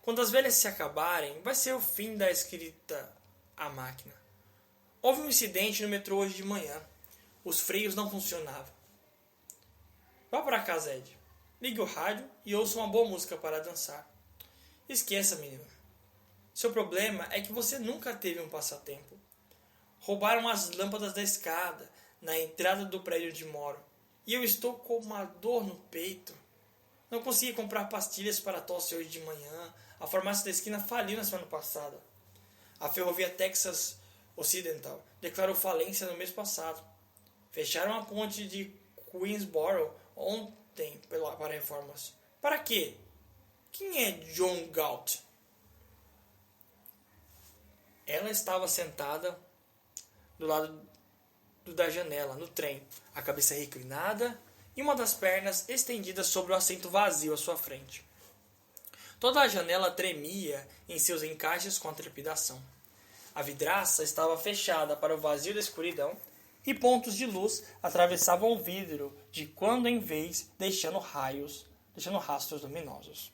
Quando as velhas se acabarem, vai ser o fim da escrita à máquina. Houve um incidente no metrô hoje de manhã. Os freios não funcionavam. Vá para casa, Ed. Ligue o rádio e ouça uma boa música para dançar. Esqueça, menina. Seu problema é que você nunca teve um passatempo. Roubaram as lâmpadas da escada na entrada do prédio onde moro. E eu estou com uma dor no peito. Não consegui comprar pastilhas para tosse hoje de manhã. A farmácia da esquina faliu na semana passada. A ferrovia Texas Occidental declarou falência no mês passado. Fecharam a ponte de Queensboro ontem para reformas. Para quê? Quem é John Galt? Ela estava sentada do lado da janela, no trem, a cabeça reclinada e uma das pernas estendida sobre o assento vazio à sua frente. Toda a janela tremia em seus encaixes com a trepidação. A vidraça estava fechada para o vazio da escuridão e pontos de luz atravessavam o vidro de quando em vez, deixando rastros luminosos.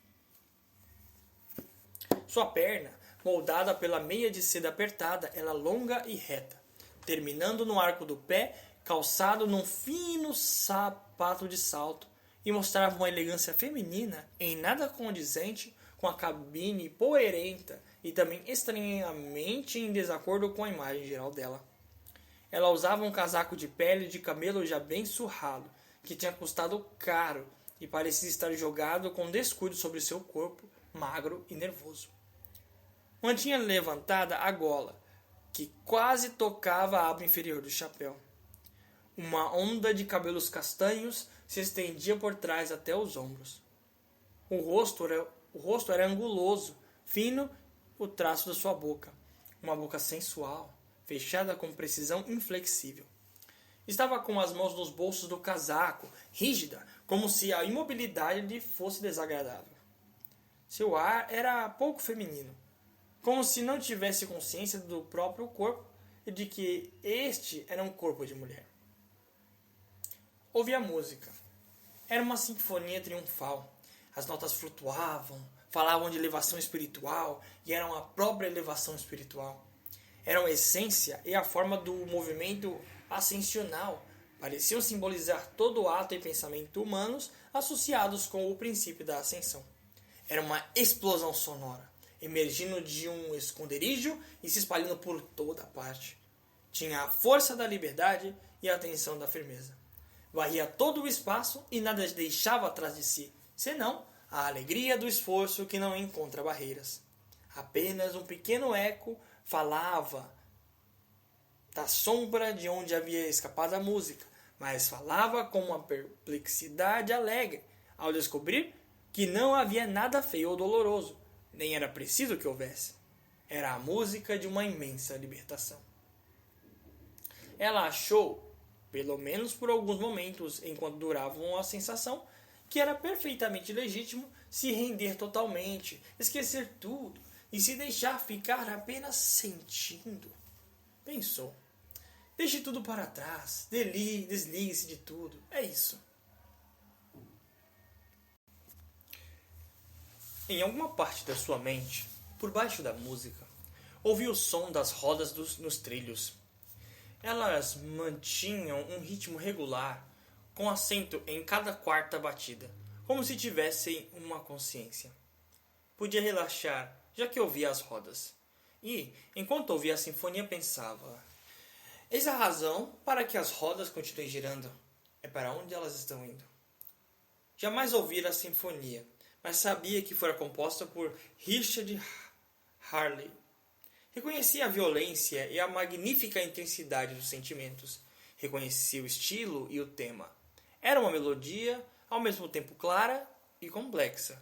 Sua perna, moldada pela meia de seda apertada, era longa e reta, terminando no arco do pé, calçado num fino sapato de salto, e mostrava uma elegância feminina em nada condizente com a cabine poeirenta e também estranhamente em desacordo com a imagem geral dela. Ela usava um casaco de pele de camelo já bem surrado, que tinha custado caro e parecia estar jogado com descuido sobre seu corpo, magro e nervoso. Mantinha levantada a gola, que quase tocava a aba inferior do chapéu. Uma onda de cabelos castanhos se estendia por trás até os ombros. O rosto era anguloso, fino o traço da sua boca, uma boca sensual, fechada com precisão inflexível. Estava com as mãos nos bolsos do casaco, rígida, como se a imobilidade lhe fosse desagradável. Seu ar era pouco feminino, como se não tivesse consciência do próprio corpo e de que este era um corpo de mulher. Ouvia a música. Era uma sinfonia triunfal. As notas flutuavam, falavam de elevação espiritual e eram a própria elevação espiritual. Eram a essência e a forma do movimento ascensional. Pareciam simbolizar todo o ato e pensamento humanos associados com o princípio da ascensão. Era uma explosão sonora, emergindo de um esconderijo e se espalhando por toda parte. Tinha a força da liberdade e a tensão da firmeza. Varria todo o espaço e nada deixava atrás de si, senão a alegria do esforço que não encontra barreiras. Apenas um pequeno eco falava da sombra de onde havia escapado a música, mas falava com uma perplexidade alegre ao descobrir que não havia nada feio ou doloroso, nem era preciso que houvesse. Era a música de uma imensa libertação. Ela achou, pelo menos por alguns momentos, enquanto duravam a sensação, que era perfeitamente legítimo se render totalmente, esquecer tudo e se deixar ficar apenas sentindo. Pensou. Deixe tudo para trás, desligue-se de tudo. É isso. Em alguma parte da sua mente, por baixo da música, ouviu o som das rodas nos trilhos. Elas mantinham um ritmo regular, com acento em cada quarta batida, como se tivessem uma consciência. Podia relaxar, já que ouvia as rodas. E, enquanto ouvia a sinfonia, pensava: eis a razão para que as rodas continuem girando. É para onde elas estão indo. Jamais ouvira a sinfonia, mas sabia que fora composta por Richard Hurley. Reconhecia a violência e a magnífica intensidade dos sentimentos. Reconhecia o estilo e o tema. Era uma melodia, ao mesmo tempo clara e complexa,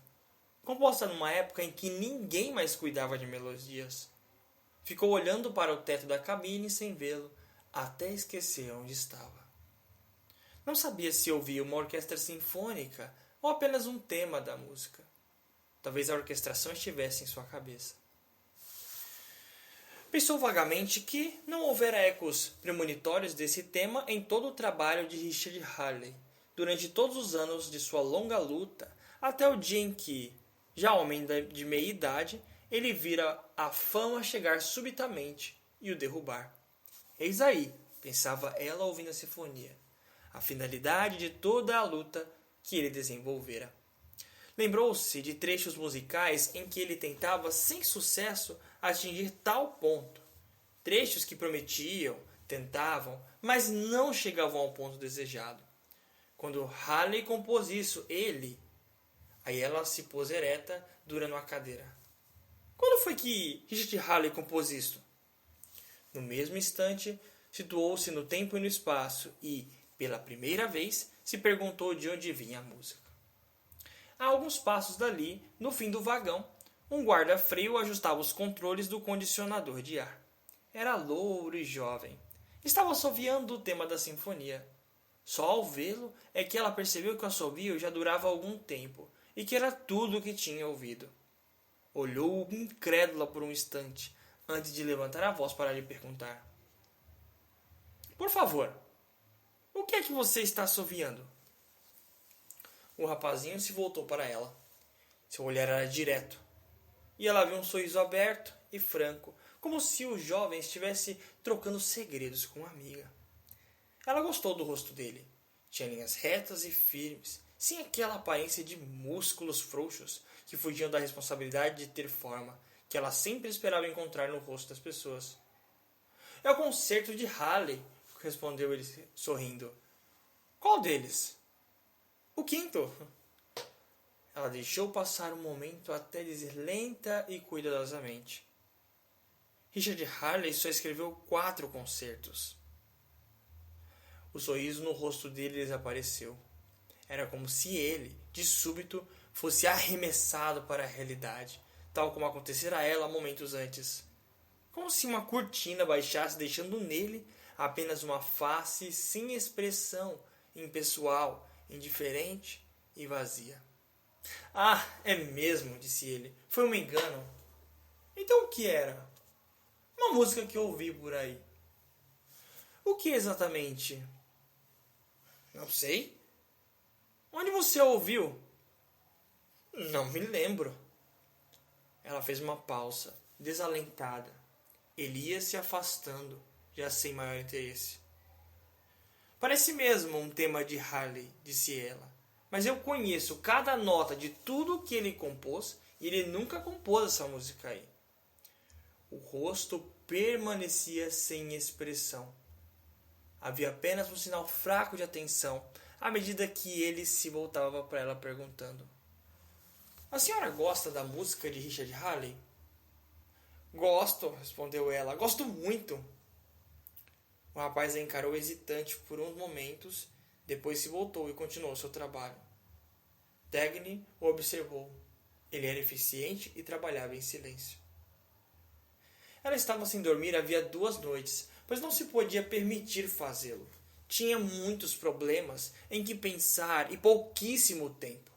composta numa época em que ninguém mais cuidava de melodias. Ficou olhando para o teto da cabine sem vê-lo, até esquecer onde estava. Não sabia se ouvia uma orquestra sinfônica ou apenas um tema da música. Talvez a orquestração estivesse em sua cabeça. Pensou vagamente que não houvera ecos premonitórios desse tema em todo o trabalho de Richard Hurley, durante todos os anos de sua longa luta, até o dia em que, já homem de meia idade, ele vira a fama chegar subitamente e o derrubar. Eis aí, pensava ela ouvindo a sinfonia, a finalidade de toda a luta que ele desenvolvera. Lembrou-se de trechos musicais em que ele tentava, sem sucesso, atingir tal ponto. Trechos que prometiam, tentavam, mas não chegavam ao ponto desejado. Quando Halley compôs isso, Aí ela se pôs ereta, dura numa cadeira. Quando foi que Richard Halley compôs isto? No mesmo instante, situou-se no tempo e no espaço e, pela primeira vez, se perguntou de onde vinha a música. A alguns passos dali, no fim do vagão, um guarda-freio ajustava os controles do condicionador de ar. Era louro e jovem. Estava assoviando o tema da sinfonia. Só ao vê-lo é que ela percebeu que o assovio já durava algum tempo e que era tudo o que tinha ouvido. Olhou-o incrédula por um instante, antes de levantar a voz para lhe perguntar: por favor, o que é que você está assoviando? O rapazinho se voltou para ela. Seu olhar era direto. e ela viu um sorriso aberto e franco, como se o jovem estivesse trocando segredos com uma amiga. Ela gostou do rosto dele. Tinha linhas retas e firmes, sem aquela aparência de músculos frouxos que fugiam da responsabilidade de ter forma, que ela sempre esperava encontrar no rosto das pessoas. É o concerto de Halley, respondeu ele sorrindo. Qual deles? O quinto. Ela deixou passar um momento até dizer lenta e cuidadosamente. Richard Halley só escreveu 4 concertos. O sorriso no rosto dele desapareceu. Era como se ele, de súbito, fosse arremessado para a realidade, tal como acontecera a ela momentos antes. Como se uma cortina baixasse, deixando nele apenas uma face sem expressão, impessoal, indiferente e vazia. Ah, é mesmo, disse ele. Foi um engano. Então o que era? Uma música que eu ouvi por aí. O que exatamente? Não sei. Onde você a ouviu? Não me lembro. Ela fez uma pausa, desalentada. Ele ia se afastando, já sem maior interesse. Parece mesmo um tema de Halley, disse ela. Mas eu conheço cada nota de tudo que ele compôs e ele nunca compôs essa música aí. O rosto permanecia sem expressão. Havia apenas um sinal fraco de atenção à medida que ele se voltava para ela perguntando: A senhora gosta da música de Richard Halley? Gosto, respondeu ela. Gosto muito. O rapaz a encarou hesitante por uns momentos, depois se voltou e continuou seu trabalho. Dagny o observou. Ele era eficiente e trabalhava em silêncio. Ela estava sem dormir havia 2 noites, pois não se podia permitir fazê-lo. Tinha muitos problemas em que pensar e pouquíssimo tempo.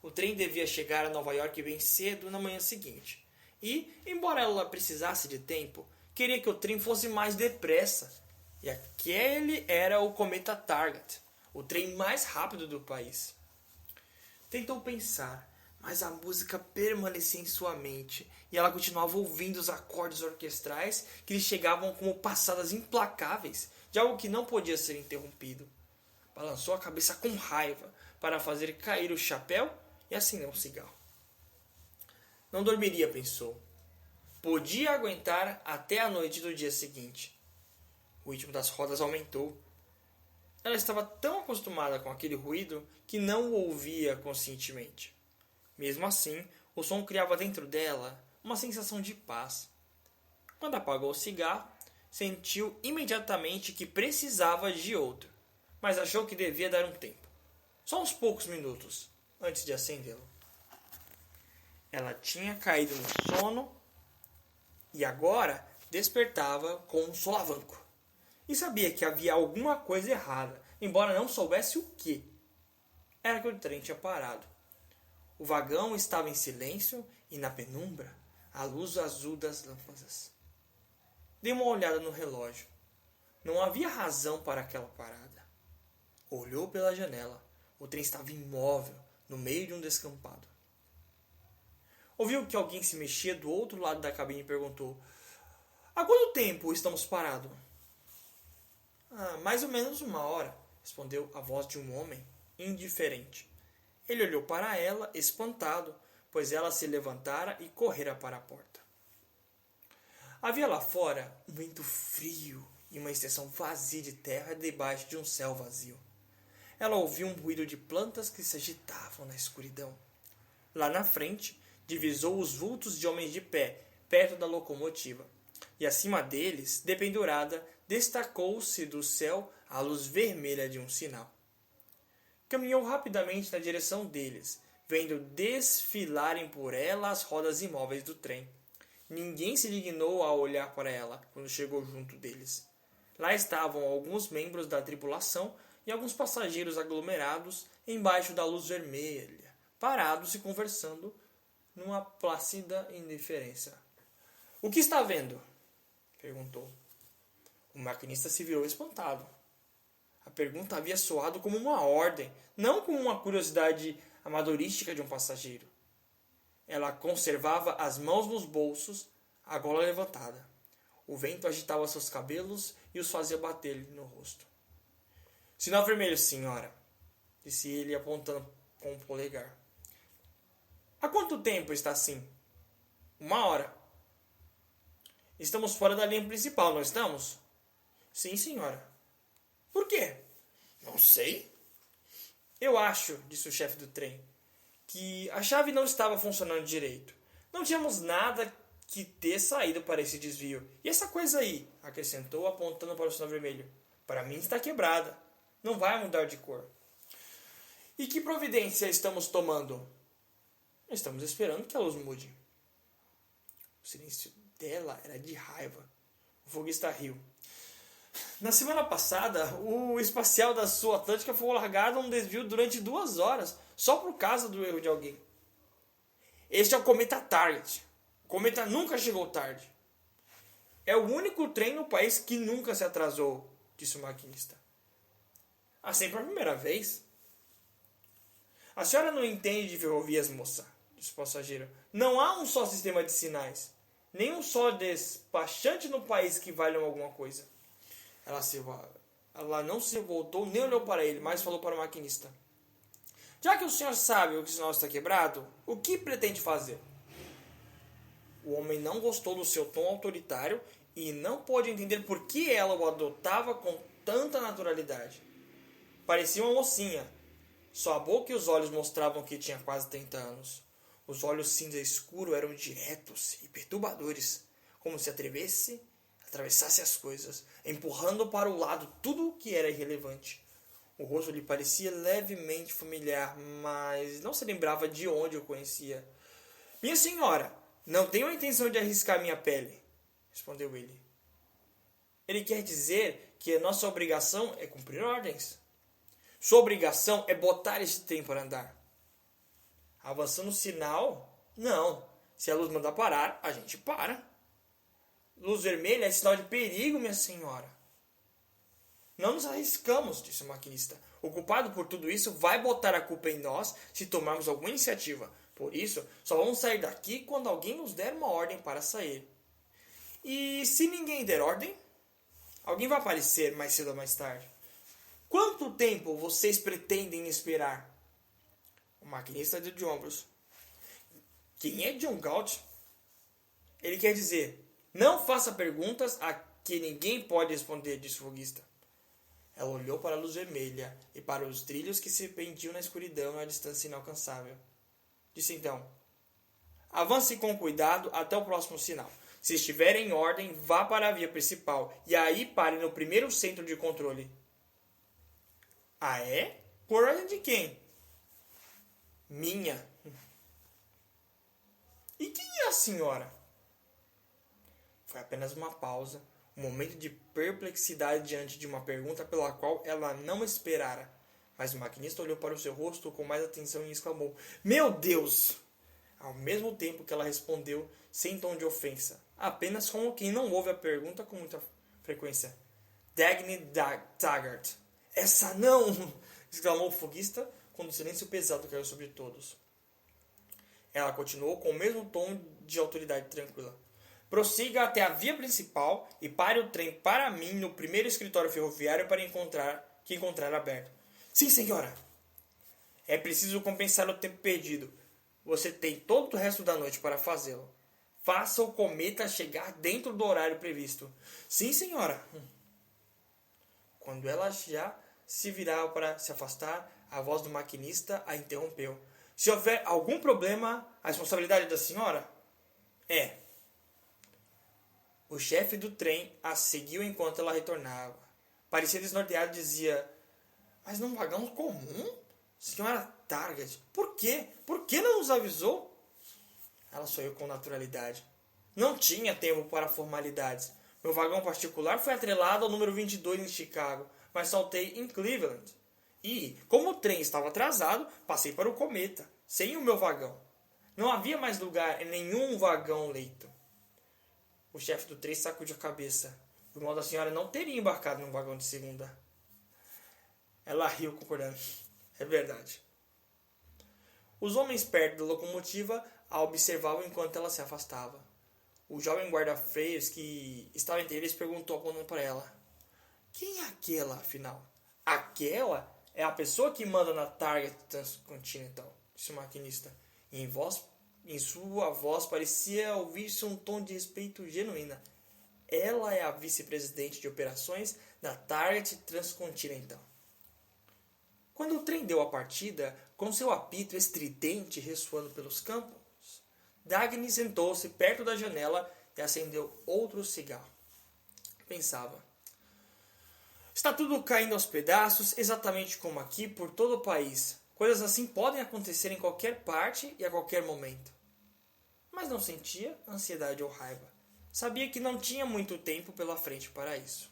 O trem devia chegar a Nova York bem cedo na manhã seguinte. E, embora ela precisasse de tempo, queria que o trem fosse mais depressa. E aquele era o Cometa Target, o trem mais rápido do país. Tentou pensar, mas a música permanecia em sua mente e ela continuava ouvindo os acordes orquestrais que lhe chegavam como passadas implacáveis de algo que não podia ser interrompido. Balançou a cabeça com raiva para fazer cair o chapéu e acendeu um cigarro. Não dormiria, pensou. Podia aguentar até a noite do dia seguinte. O ritmo das rodas aumentou. Ela estava tão acostumada com aquele ruído que não o ouvia conscientemente. Mesmo assim, o som criava dentro dela uma sensação de paz. Quando apagou o cigarro, sentiu imediatamente que precisava de outro, mas achou que devia dar um tempo. Só uns poucos minutos antes de acendê-lo. Ela tinha caído no sono e agora despertava com um solavanco. E sabia que havia alguma coisa errada, embora não soubesse o que. Era que o trem tinha parado. O vagão estava em silêncio e na penumbra a luz azul das lâmpadas. Deu uma olhada no relógio. Não havia razão para aquela parada. Olhou pela janela. O trem estava imóvel, no meio de um descampado. Ouviu que alguém se mexia do outro lado da cabine e perguntou: Há quanto tempo estamos parados? Mais ou menos 1 hora, respondeu a voz de um homem, indiferente. Ele olhou para ela, espantado, pois ela se levantara e correra para a porta. Havia lá fora um vento frio e uma extensão vazia de terra debaixo de um céu vazio. Ela ouviu um ruído de plantas que se agitavam na escuridão. Lá na frente, divisou os vultos de homens de pé, perto da locomotiva. E acima deles, dependurada, destacou-se do céu a luz vermelha de um sinal. Caminhou rapidamente na direção deles, vendo desfilarem por ela as rodas imóveis do trem. Ninguém se dignou a olhar para ela quando chegou junto deles. Lá estavam alguns membros da tripulação e alguns passageiros aglomerados embaixo da luz vermelha, parados e conversando numa plácida indiferença. O que está vendo? Perguntou. O maquinista se virou espantado. A pergunta havia soado como uma ordem, não como uma curiosidade amadorística de um passageiro. Ela conservava as mãos nos bolsos, a gola levantada. O vento agitava seus cabelos e os fazia bater-lhe no rosto. Sinal vermelho, senhora, disse ele apontando com o polegar. Há quanto tempo está assim? 1 hora. Estamos fora da linha principal, não estamos? Sim, senhora. Por quê? Não sei. Eu acho, disse o chefe do trem, que a chave não estava funcionando direito. Não tínhamos nada que ter saído para esse desvio. E essa coisa aí, acrescentou, apontando para o sinal vermelho. Para mim está quebrada. Não vai mudar de cor. E que providência estamos tomando? Estamos esperando que a luz mude. O silêncio dela era de raiva. O foguista riu. Na semana passada, o espacial da Sul Atlântica foi largado a um desvio durante 2 horas, só por causa do erro de alguém. Este é o cometa Target. O cometa nunca chegou tarde. É o único trem no país que nunca se atrasou, disse o maquinista. Assim foi a primeira vez. A senhora não entende de ferrovias, moça, disse o passageiro. Não há um só sistema de sinais. Nem um só despachante no país que valham alguma coisa. Ela não se voltou nem olhou para ele, mas falou para o maquinista. Já que o senhor sabe que o sinal está quebrado, o que pretende fazer? O homem não gostou do seu tom autoritário e não pôde entender por que ela o adotava com tanta naturalidade. Parecia uma mocinha. Só a boca e os olhos mostravam que tinha quase 30 anos. Os olhos cinza escuro eram diretos e perturbadores, como se atravessasse as coisas, empurrando para o lado tudo o que era irrelevante. O rosto lhe parecia levemente familiar, mas não se lembrava de onde o conhecia. Minha senhora, não tenho a intenção de arriscar minha pele, respondeu ele. Ele quer dizer que a nossa obrigação é cumprir ordens. Sua obrigação é botar este trem para andar. Avançando o sinal? Não. Se a luz mandar parar, a gente para. Luz vermelha é sinal de perigo, minha senhora. Não nos arriscamos, disse o maquinista. O culpado por tudo isso vai botar a culpa em nós se tomarmos alguma iniciativa. Por isso, só vamos sair daqui quando alguém nos der uma ordem para sair. E se ninguém der ordem, alguém vai aparecer mais cedo ou mais tarde. Quanto tempo vocês pretendem esperar? O maquinista deu de ombros. Quem é John Galt? Ele quer dizer, não faça perguntas a que ninguém pode responder, disse o foguista. Ela olhou para a luz vermelha e para os trilhos que se pendiam na escuridão a distância inalcançável. Disse então, avance com cuidado até o próximo sinal. Se estiver em ordem, vá para a via principal e aí pare no primeiro centro de controle. Ah, é? Por ordem de quem? Minha. E quem é a senhora? Foi apenas uma pausa, um momento de perplexidade diante de uma pergunta pela qual ela não esperara. Mas o maquinista olhou para o seu rosto com mais atenção e exclamou, Meu Deus! Ao mesmo tempo que ela respondeu, sem tom de ofensa, apenas como quem não ouve a pergunta com muita frequência. Dagny Taggart. Essa não! Exclamou o foguista, quando o silêncio pesado caiu sobre todos. Ela continuou com o mesmo tom de autoridade tranquila. Prossiga até a via principal e pare o trem para mim no primeiro escritório ferroviário para encontrar aberto. Sim, senhora. É preciso compensar o tempo perdido. Você tem todo o resto da noite para fazê-lo. Faça o cometa chegar dentro do horário previsto. Sim, senhora. Quando ela já se virava para se afastar, a voz do maquinista a interrompeu. Se houver algum problema, a responsabilidade da senhora? É. O chefe do trem a seguiu enquanto ela retornava. Parecia desnorteado e dizia, mas num vagão comum? Senhora Target, por quê? Por que não nos avisou? Ela sorriu com naturalidade. Não tinha tempo para formalidades. Meu vagão particular foi atrelado ao número 22 em Chicago, mas saltei em Cleveland. E, como o trem estava atrasado, passei para o cometa, sem o meu vagão. Não havia mais lugar em nenhum vagão-leito. O chefe do trem sacudiu a cabeça. O irmão da senhora não teria embarcado num vagão de segunda. Ela riu, concordando. É verdade. Os homens perto da locomotiva a observava enquanto ela se afastava. O jovem guarda-freios que estava entre eles perguntou apontando para ela: quem é aquela, afinal? Aquela é a pessoa que manda na Target Transcontinental, disse o maquinista. Em sua voz parecia ouvir-se um tom de respeito genuíno. Ela é a vice-presidente de operações da Target Transcontinental. Quando o trem deu a partida, com seu apito estridente ressoando pelos campos, Dagny sentou-se perto da janela e acendeu outro cigarro. Pensava: está tudo caindo aos pedaços, exatamente como aqui, por todo o país. Coisas assim podem acontecer em qualquer parte e a qualquer momento. Mas não sentia ansiedade ou raiva. Sabia que não tinha muito tempo pela frente para isso.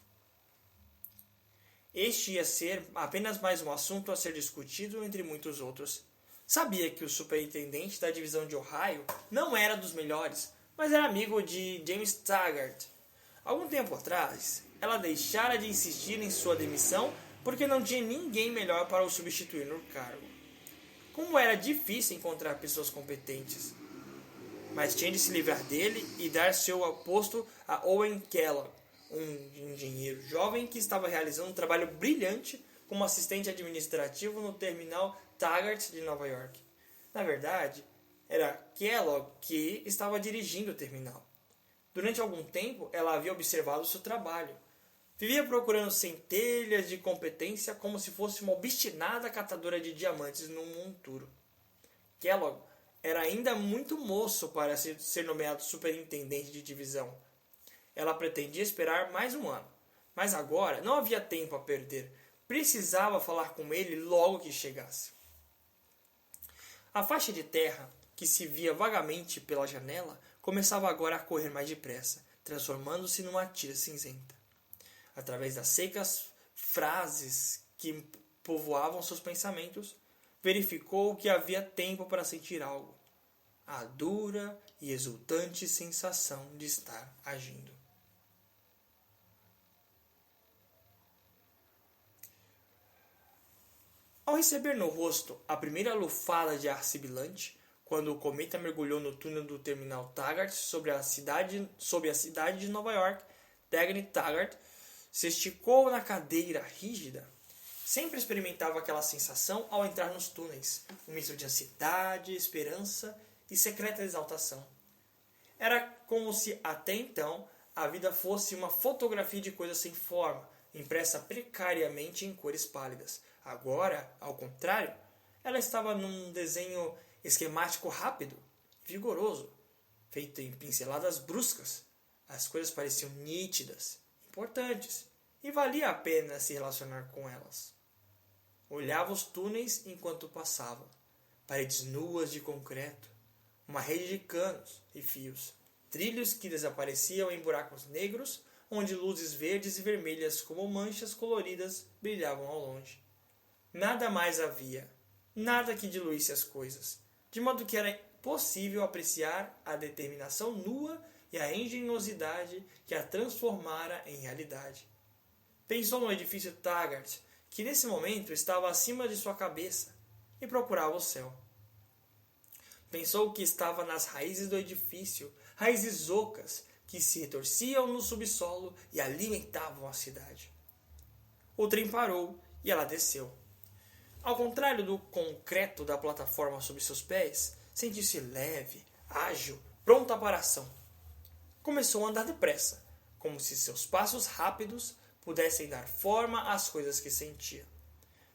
Este ia ser apenas mais um assunto a ser discutido entre muitos outros. Sabia que o superintendente da divisão de Ohio não era dos melhores, mas era amigo de James Taggart. Algum tempo atrás, ela deixara de insistir em sua demissão porque não tinha ninguém melhor para o substituir no cargo. Como era difícil encontrar pessoas competentes. Mas tinha de se livrar dele e dar seu posto a Owen Kellogg, um engenheiro jovem que estava realizando um trabalho brilhante como assistente administrativo no terminal Taggart de Nova York. Na verdade, era Kellogg que estava dirigindo o terminal. Durante algum tempo, ela havia observado seu trabalho. Vivia procurando centelhas de competência como se fosse uma obstinada catadora de diamantes num monturo. Kellogg era ainda muito moço para ser nomeado superintendente de divisão. Ela pretendia esperar mais um ano, mas agora não havia tempo a perder. Precisava falar com ele logo que chegasse. A faixa de terra, que se via vagamente pela janela, começava agora a correr mais depressa, transformando-se numa tira cinzenta. Através das secas frases que povoavam seus pensamentos, verificou que havia tempo para sentir algo. A dura e exultante sensação de estar agindo. Ao receber no rosto a primeira lufada de ar sibilante, quando o cometa mergulhou no túnel do terminal Taggart sob a cidade de Nova York, Dagny Taggart se esticou na cadeira rígida. Sempre experimentava aquela sensação ao entrar nos túneis, um misto de ansiedade, esperança e secreta exaltação. Era como se até então a vida fosse uma fotografia de coisas sem forma, impressa precariamente em cores pálidas. Agora, ao contrário, ela estava num desenho esquemático rápido, vigoroso, feito em pinceladas bruscas. As coisas pareciam nítidas, importantes, e valia a pena se relacionar com elas. Olhava os túneis enquanto passava, paredes nuas de concreto, uma rede de canos e fios, trilhos que desapareciam em buracos negros, onde luzes verdes e vermelhas como manchas coloridas brilhavam ao longe. Nada mais havia, nada que diluísse as coisas, de modo que era possível apreciar a determinação nua e a engenhosidade que a transformara em realidade. Pensou no edifício Taggart, que nesse momento estava acima de sua cabeça, e procurava o céu. Pensou que estava nas raízes do edifício, raízes ocas que se retorciam no subsolo e alimentavam a cidade. O trem parou e ela desceu. Ao contrário do concreto da plataforma sob seus pés, sentiu-se leve, ágil, pronta para a ação. Começou a andar depressa, como se seus passos rápidos pudessem dar forma às coisas que sentia.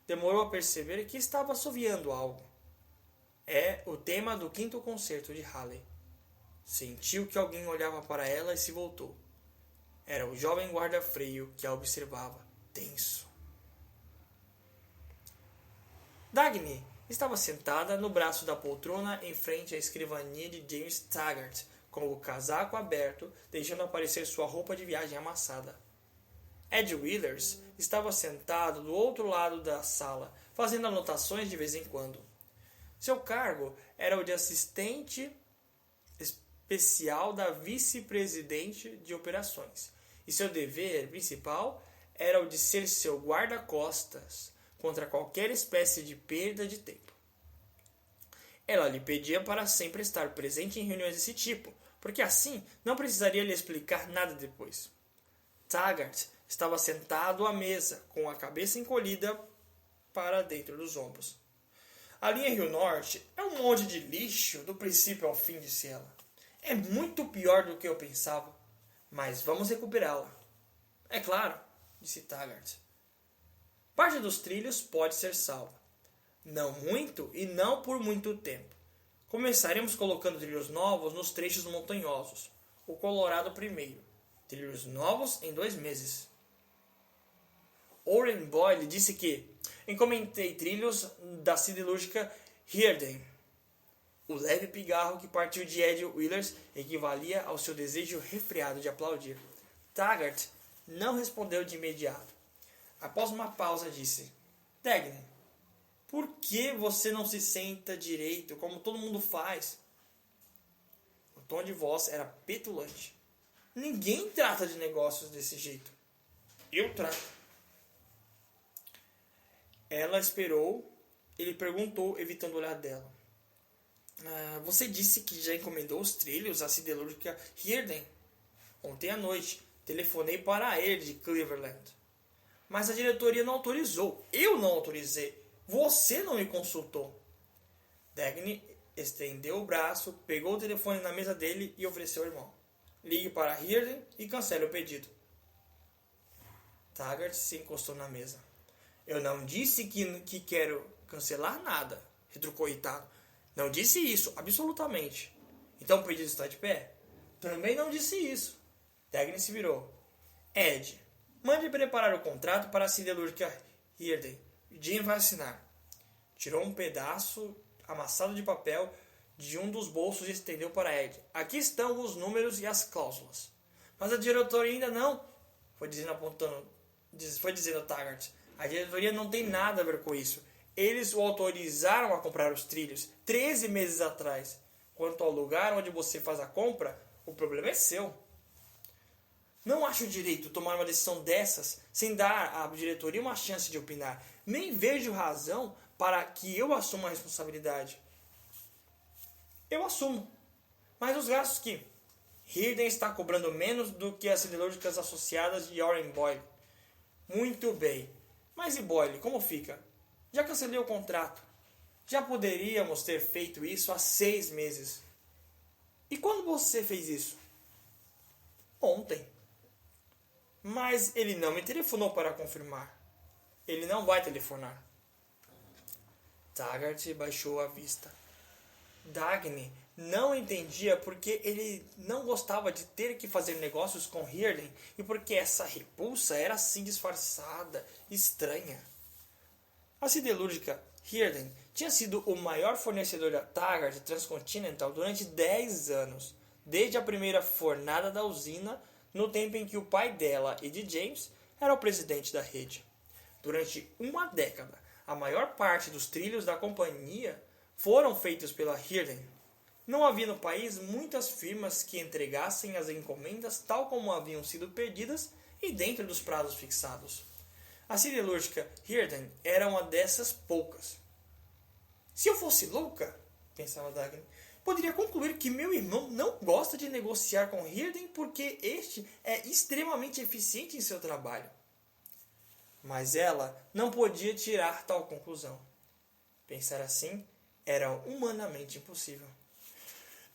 Demorou a perceber que estava assoviando algo. É o tema do 5º concerto de Halley. Sentiu que alguém olhava para ela e se voltou. Era o jovem guarda-freio que a observava, tenso. Dagny estava sentada no braço da poltrona em frente à escrivaninha de James Taggart, com o casaco aberto, deixando aparecer sua roupa de viagem amassada. Ed Withers estava sentado do outro lado da sala, fazendo anotações de vez em quando. Seu cargo era o de assistente especial da vice-presidente de operações, e seu dever principal era o de ser seu guarda-costas contra qualquer espécie de perda de tempo. Ela lhe pedia para sempre estar presente em reuniões desse tipo, porque assim não precisaria lhe explicar nada depois. Taggart estava sentado à mesa, com a cabeça encolhida para dentro dos ombros. A linha Rio Norte é um monte de lixo do princípio ao fim, disse ela. É muito pior do que eu pensava, mas vamos recuperá-la. É claro, disse Taggart. Parte dos trilhos pode ser salva. Não muito e não por muito tempo. Começaremos colocando trilhos novos nos trechos montanhosos. O Colorado primeiro. Trilhos novos em 2 meses. Oren Boyle disse que encomendei trilhos da siderúrgica Hearden. O leve pigarro que partiu de Ed Willers equivalia ao seu desejo refreado de aplaudir. Taggart não respondeu de imediato. Após uma pausa, disse: Dagny, por que você não se senta direito, como todo mundo faz? O tom de voz era petulante. Ninguém trata de negócios desse jeito. Eu trato. Ela esperou. Ele perguntou, evitando o olhar dela. Você disse que já encomendou os trilhos à siderúrgica Hearden? Ontem à noite, telefonei para ele de Cleveland. Mas a diretoria não autorizou. Eu não autorizei. Você não me consultou. Dagny estendeu o braço, pegou o telefone na mesa dele e ofereceu ao irmão. Ligue para Hearden e cancele o pedido. Taggart se encostou na mesa. Eu não disse que quero cancelar nada, retrucou irritado. Não disse isso, absolutamente. Então o pedido está de pé? Também não disse isso. Dagny se virou. Ed, mande preparar o contrato para a siderúrgica Hearden. Jim vai assinar. Tirou um pedaço amassado de papel de um dos bolsos e estendeu para Ed. Aqui estão os números e as cláusulas. Mas a diretoria ainda não... Foi dizendo Taggart. A diretoria não tem nada a ver com isso. Eles o autorizaram a comprar os trilhos 13 meses atrás. Quanto ao lugar onde você faz a compra, o problema é seu. Não acho direito tomar uma decisão dessas sem dar à diretoria uma chance de opinar. Nem vejo razão para que eu assuma a responsabilidade. Eu assumo. Mas os gastos que Hearden está cobrando menos do que as siderúrgicas associadas de Oren Boyle. Muito bem. Mas e Boyle, como fica? Já cancelei o contrato. Já poderíamos ter feito isso há 6 meses. E quando você fez isso? Ontem. Mas ele não me telefonou para confirmar. Ele não vai telefonar. Taggart baixou a vista. Dagny não entendia porque ele não gostava de ter que fazer negócios com Hearden e porque essa repulsa era assim disfarçada, estranha. A siderúrgica Hearden tinha sido o maior fornecedor da Taggart Transcontinental durante 10 anos, desde a primeira fornada da usina, no tempo em que o pai dela e de James era o presidente da rede. Durante uma década, a maior parte dos trilhos da companhia foram feitos pela Hearden. Não havia no país muitas firmas que entregassem as encomendas tal como haviam sido pedidas e dentro dos prazos fixados. A siderúrgica Hearden era uma dessas poucas. Se eu fosse louca, pensava Dagny, poderia concluir que meu irmão não gosta de negociar com Hearden porque este é extremamente eficiente em seu trabalho. Mas ela não podia tirar tal conclusão. Pensar assim era humanamente impossível.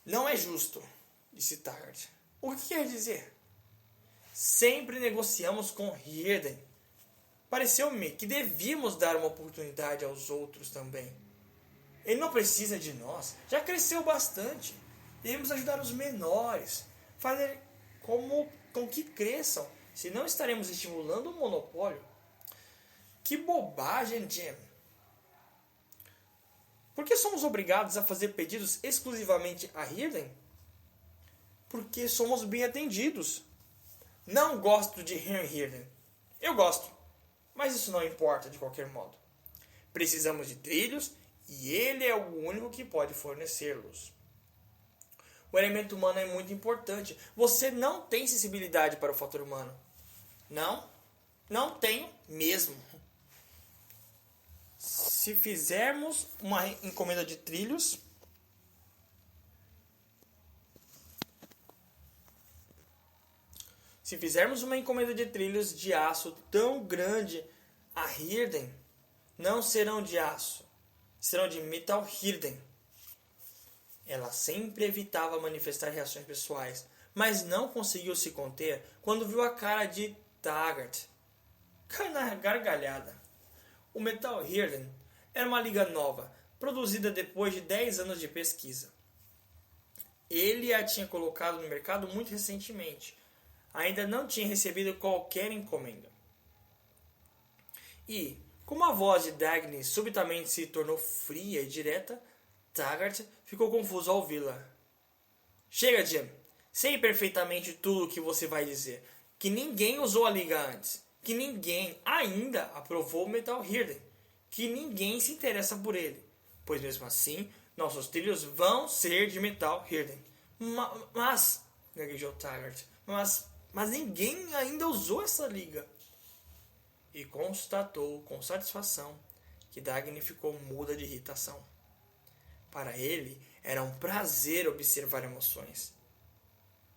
Não é justo, disse Taggart. O que quer dizer? Sempre negociamos com Hearden. Pareceu-me que devíamos dar uma oportunidade aos outros também. Ele não precisa de nós. Já cresceu bastante. Devemos ajudar os menores. Fazer com que cresçam. Senão estaremos estimulando o monopólio. Que bobagem, Jim. Por que somos obrigados a fazer pedidos exclusivamente a Hearden? Porque somos bem atendidos. Não gosto de Henry Hearden. Eu gosto. Mas isso não importa de qualquer modo. Precisamos de trilhos e ele é o único que pode fornecê-los. O elemento humano é muito importante. Você não tem sensibilidade para o fator humano. Não tenho mesmo. Se fizermos uma encomenda de trilhos, se fizermos uma encomenda de trilhos de aço tão grande a Hirden, não serão de aço, serão de metal Hirden. Ela sempre evitava manifestar reações pessoais, mas não conseguiu se conter quando viu a cara de Taggart. Caiu na gargalhada. O Metal Hirden era uma liga nova, produzida depois de 10 anos de pesquisa. Ele a tinha colocado no mercado muito recentemente. Ainda não tinha recebido qualquer encomenda. E, como a voz de Dagny subitamente se tornou fria e direta, Taggart ficou confuso ao ouvi-la. Chega, Jim. Sei perfeitamente tudo o que você vai dizer. Que ninguém usou a liga antes. Que ninguém ainda aprovou o Metal Hirden. Que ninguém se interessa por ele. Pois mesmo assim, nossos trilhos vão ser de Metal Hirden. Mas, gaguejou Taggart, mas ninguém ainda usou essa liga. E constatou com satisfação que Dagny ficou muda de irritação. Para ele, era um prazer observar emoções.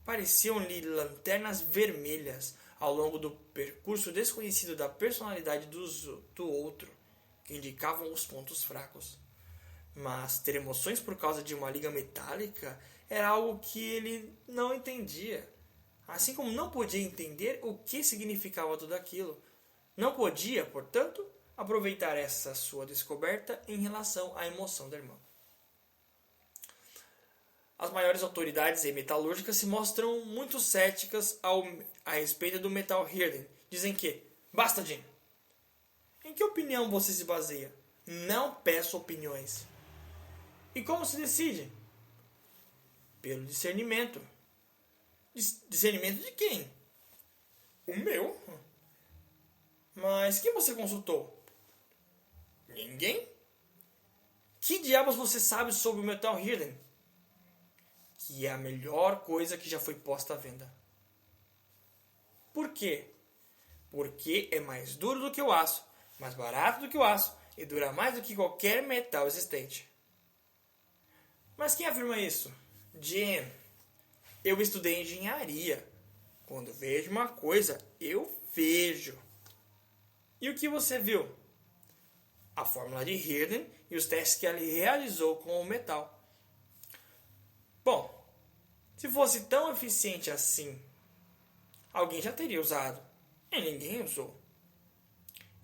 Pareciam-lhe lanternas vermelhas ao longo do percurso desconhecido da personalidade do outro, que indicavam os pontos fracos. Mas ter emoções por causa de uma liga metálica era algo que ele não entendia. Assim como não podia entender o que significava tudo aquilo. Não podia, portanto, aproveitar essa sua descoberta em relação à emoção da irmã. As maiores autoridades em metalúrgica se mostram muito céticas a respeito do Metal Hirden. Dizem que, basta, Jim. Em que opinião você se baseia? Não peço opiniões. E como se decide? Pelo discernimento. Discernimento de quem? O meu. Mas quem você consultou? Ninguém. Que diabos você sabe sobre o Metal Hirden? Que é a melhor coisa que já foi posta à venda. Por quê? Porque é mais duro do que o aço, mais barato do que o aço e dura mais do que qualquer metal existente. Mas quem afirma isso? Jim, eu estudei engenharia. Quando vejo uma coisa, eu vejo. E o que você viu? A fórmula de Hirden e os testes que ele realizou com o metal. Bom, se fosse tão eficiente assim, alguém já teria usado. E ninguém usou.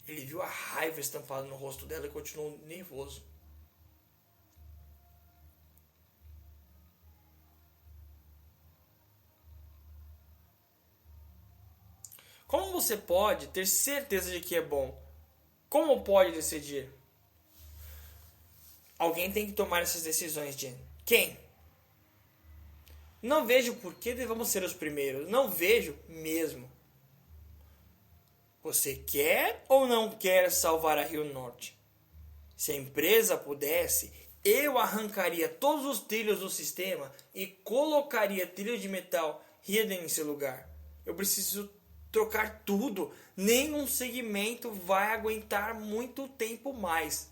Ele viu a raiva estampada no rosto dela e continuou nervoso. Como você pode ter certeza de que é bom? Como pode decidir? Alguém tem que tomar essas decisões, Jim. Quem? Não vejo por que devemos ser os primeiros. Não vejo mesmo. Você quer ou não quer salvar a Rio Norte? Se a empresa pudesse, eu arrancaria todos os trilhos do sistema e colocaria trilhos de metal Hirden em seu lugar. Eu preciso trocar tudo. Nenhum segmento vai aguentar muito tempo mais.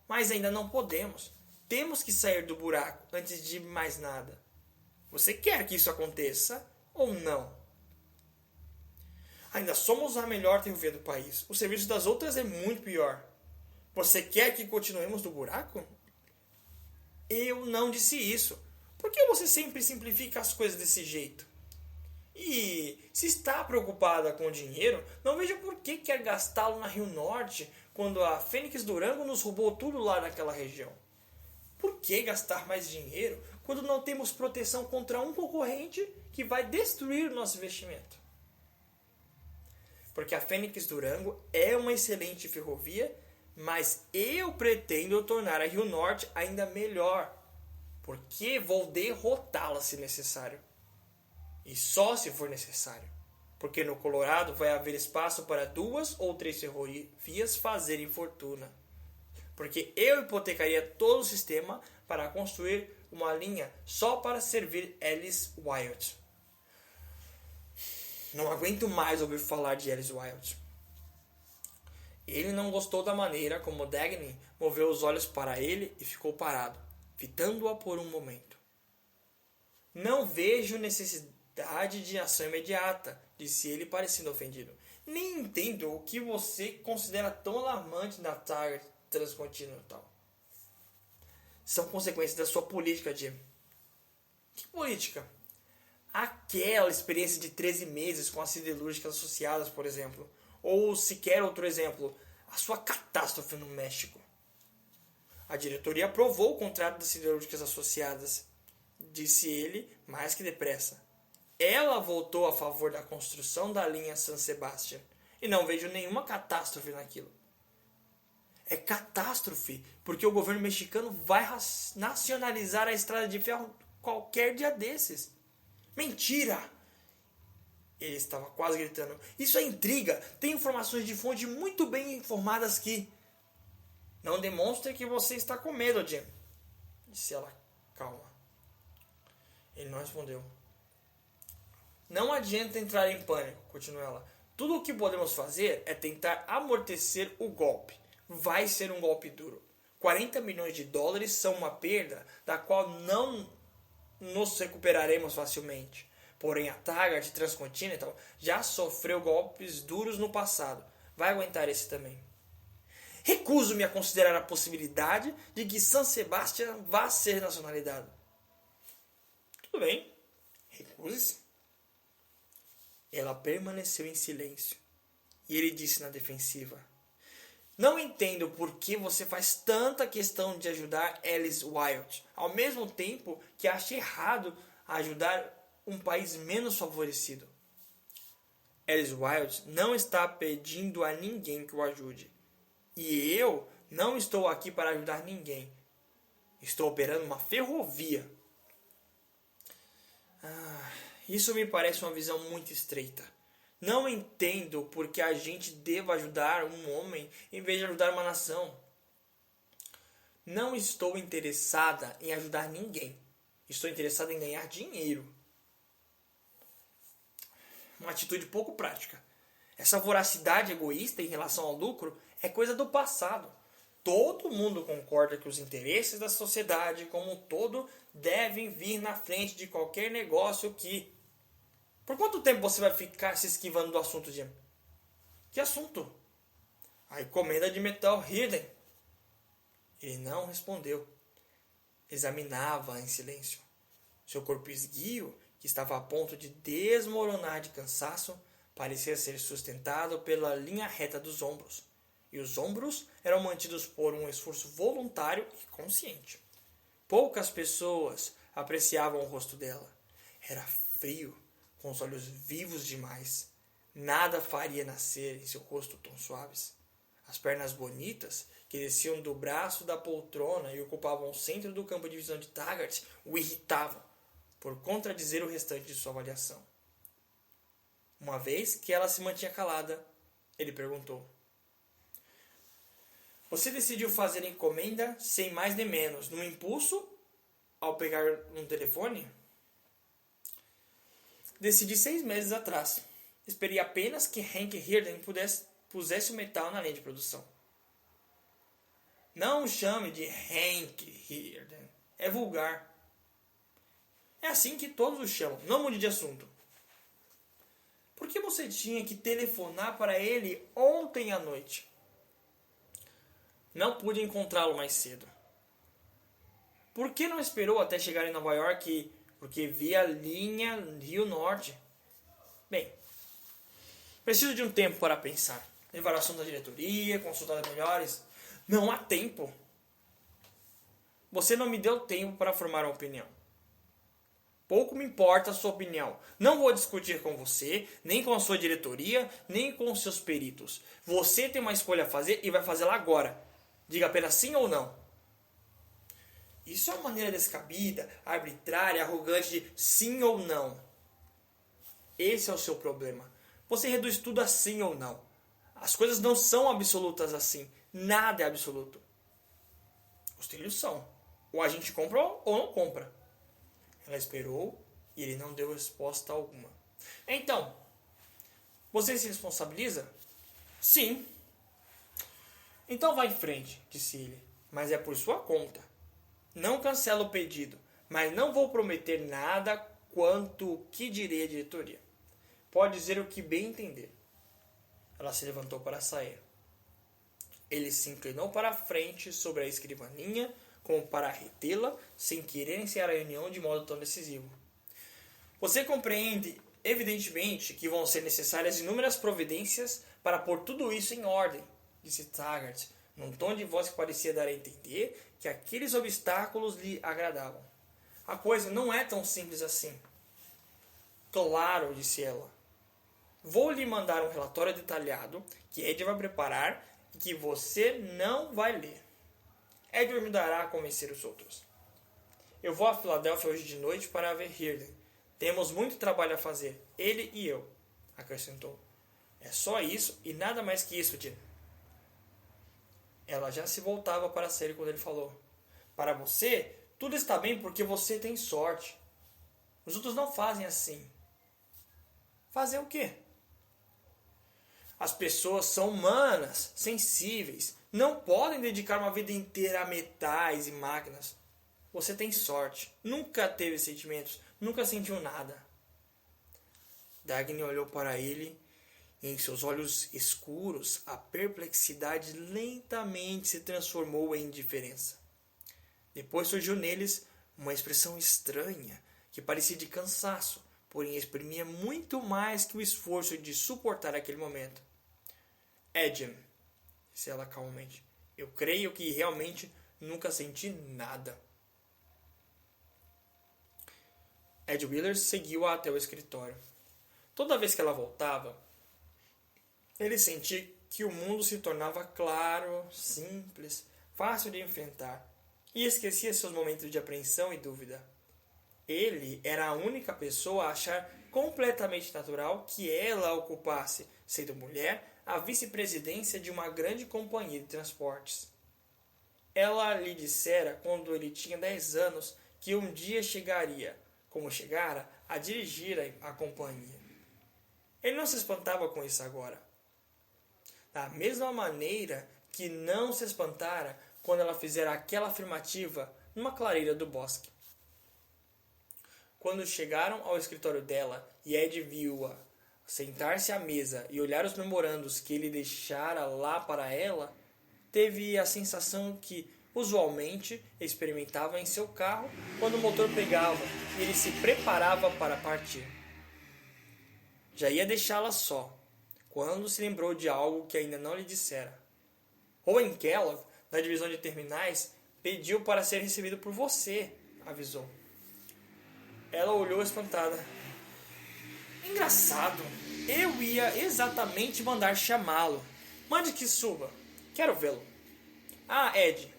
Mas ainda não podemos. Temos que sair do buraco antes de mais nada. Você quer que isso aconteça ou não? Ainda somos a melhor ferrovia do país. O serviço das outras é muito pior. Você quer que continuemos no buraco? Eu não disse isso. Por que você sempre simplifica as coisas desse jeito? E se está preocupada com o dinheiro, não vejo por que quer gastá-lo na Rio Norte quando a Fênix Durango nos roubou tudo lá naquela região. Por que gastar mais dinheiro quando não temos proteção contra um concorrente que vai destruir o nosso investimento? Porque a Fênix Durango é uma excelente ferrovia, mas eu pretendo tornar a Rio Norte ainda melhor, porque vou derrotá-la se necessário. E só se for necessário, porque no Colorado vai haver espaço para 2 ou 3 ferrovias fazerem fortuna. Porque eu hipotecaria todo o sistema para construir uma linha só para servir Ellis Wyatt. Não aguento mais ouvir falar de Ellis Wyatt. Ele não gostou da maneira como Dagny moveu os olhos para ele e ficou parado, fitando-a por um momento. Não vejo necessidade de ação imediata, disse ele, parecendo ofendido. Nem entendo o que você considera tão alarmante na Target Transcontinental. São consequências da sua política, Jim. Que política? Aquela experiência de 13 meses com as siderúrgicas associadas, por exemplo. Ou sequer outro exemplo, a sua catástrofe no México. A diretoria aprovou o contrato das siderúrgicas associadas, disse ele mais que depressa. Ela votou a favor da construção da linha San Sebastián e não vejo nenhuma catástrofe naquilo. É catástrofe porque o governo mexicano vai nacionalizar a estrada de ferro qualquer dia desses. Mentira! Ele estava quase gritando. Isso é intriga. Tem informações de fonte muito bem informadas que... Não demonstre que você está com medo, Jim. Disse ela calma. Ele não respondeu. Não adianta entrar em pânico, continuou ela. Tudo o que podemos fazer é tentar amortecer o golpe. Vai ser um golpe duro. 40 milhões de dólares são uma perda da qual não nos recuperaremos facilmente. Porém, a Target Transcontinental já sofreu golpes duros no passado. Vai aguentar esse também. Recuso-me a considerar a possibilidade de que San Sebastián vá ser nacionalizado. Tudo bem. Recuse-se. Ela permaneceu em silêncio. E ele disse na defensiva. Não entendo por que você faz tanta questão de ajudar Alice Wilde, ao mesmo tempo que acha errado ajudar um país menos favorecido. Alice Wilde não está pedindo a ninguém que o ajude. E eu não estou aqui para ajudar ninguém. Estou operando uma ferrovia. Isso me parece uma visão muito estreita. Não entendo por que a gente deva ajudar um homem em vez de ajudar uma nação. Não estou interessada em ajudar ninguém. Estou interessada em ganhar dinheiro. Uma atitude pouco prática. Essa voracidade egoísta em relação ao lucro é coisa do passado. Todo mundo concorda que os interesses da sociedade como um todo devem vir na frente de qualquer negócio que... Por quanto tempo você vai ficar se esquivando do assunto, Jim? Que assunto? A encomenda de metal Hirden. Ele não respondeu. Examinava em silêncio. Seu corpo esguio, que estava a ponto de desmoronar de cansaço, parecia ser sustentado pela linha reta dos ombros. E os ombros eram mantidos por um esforço voluntário e consciente. Poucas pessoas apreciavam o rosto dela. Era frio, com os olhos vivos demais. Nada faria nascer em seu rosto tão suaves. As pernas bonitas, que desciam do braço da poltrona e ocupavam o centro do campo de visão de Taggart, o irritavam, por contradizer o restante de sua avaliação. Uma vez que ela se mantinha calada, ele perguntou. Você decidiu fazer a encomenda sem mais nem menos, num impulso, ao pegar um telefone? Decidi 6 meses atrás. Esperei apenas que Hank Hirden pusesse o metal na linha de produção. Não o chame de Hank Hirden. É vulgar. É assim que todos o chamam. Não mude de assunto. Por que você tinha que telefonar para ele ontem à noite? Não pude encontrá-lo mais cedo. Por que não esperou até chegar em Nova York? Porque vi a linha Rio Norte. Bem, preciso de um tempo para pensar. Levar o assunto da diretoria, consultar melhores. Não há tempo. Você não me deu tempo para formar uma opinião. Pouco me importa a sua opinião. Não vou discutir com você, nem com a sua diretoria, nem com os seus peritos. Você tem uma escolha a fazer e vai fazê-la agora. Diga apenas sim ou não. Isso é uma maneira descabida, arbitrária, arrogante de sim ou não. Esse é o seu problema. Você reduz tudo a sim ou não. As coisas não são absolutas assim. Nada é absoluto. Os trilhos são. Ou a gente compra ou não compra. Ela esperou e ele não deu resposta alguma. Então, você se responsabiliza? Sim. Então vá em frente, disse ele. Mas é por sua conta. Não cancelo o pedido, mas não vou prometer nada quanto o que direi à diretoria. Pode dizer o que bem entender. Ela se levantou para sair. Ele se inclinou para a frente sobre a escrivaninha, como para retê-la, sem querer iniciar a reunião de modo tão decisivo. Você compreende, evidentemente, que vão ser necessárias inúmeras providências para pôr tudo isso em ordem, disse Taggart, num tom de voz que parecia dar a entender que aqueles obstáculos lhe agradavam. A coisa não é tão simples assim. Claro, disse ela. Vou lhe mandar um relatório detalhado que Ed vai preparar e que você não vai ler. Ed me dará a convencer os outros. Eu vou a Filadélfia hoje de noite para ver Hirden. Temos muito trabalho a fazer, ele e eu, acrescentou. É só isso e nada mais que isso, Jim. Ela já se voltava para sair quando ele falou. Para você, tudo está bem porque você tem sorte. Os outros não fazem assim. Fazer o quê? As pessoas são humanas, sensíveis. Não podem dedicar uma vida inteira a metais e máquinas. Você tem sorte. Nunca teve sentimentos. Nunca sentiu nada. Dagny olhou para ele e em seus olhos escuros a perplexidade lentamente se transformou em indiferença. Depois surgiu neles uma expressão estranha que parecia de cansaço, porém exprimia muito mais que o esforço de suportar aquele momento. Jim, disse ela calmamente, eu creio que realmente nunca senti nada. Ed Willers seguiu-a até o escritório. Toda vez que ela voltava, ele sentia que o mundo se tornava claro, simples, fácil de enfrentar, e esquecia seus momentos de apreensão e dúvida. Ele era a única pessoa a achar completamente natural que ela ocupasse, sendo mulher, a vice-presidência de uma grande companhia de transportes. Ela lhe dissera, quando ele tinha 10 anos, que um dia chegaria, como chegara, a dirigir a companhia. Ele não se espantava com isso agora. Da mesma maneira que não se espantara quando ela fizera aquela afirmativa numa clareira do bosque. Quando chegaram ao escritório dela e Ed viu-a sentar-se à mesa e olhar os memorandos que ele deixara lá para ela, teve a sensação que usualmente experimentava em seu carro quando o motor pegava e ele se preparava para partir. Já ia deixá-la só, quando se lembrou de algo que ainda não lhe dissera. Owen Kellogg, da divisão de terminais, pediu para ser recebido por você, avisou. Ela olhou espantada. Engraçado, eu ia exatamente mandar chamá-lo. Mande que suba, quero vê-lo. Ah, Ed,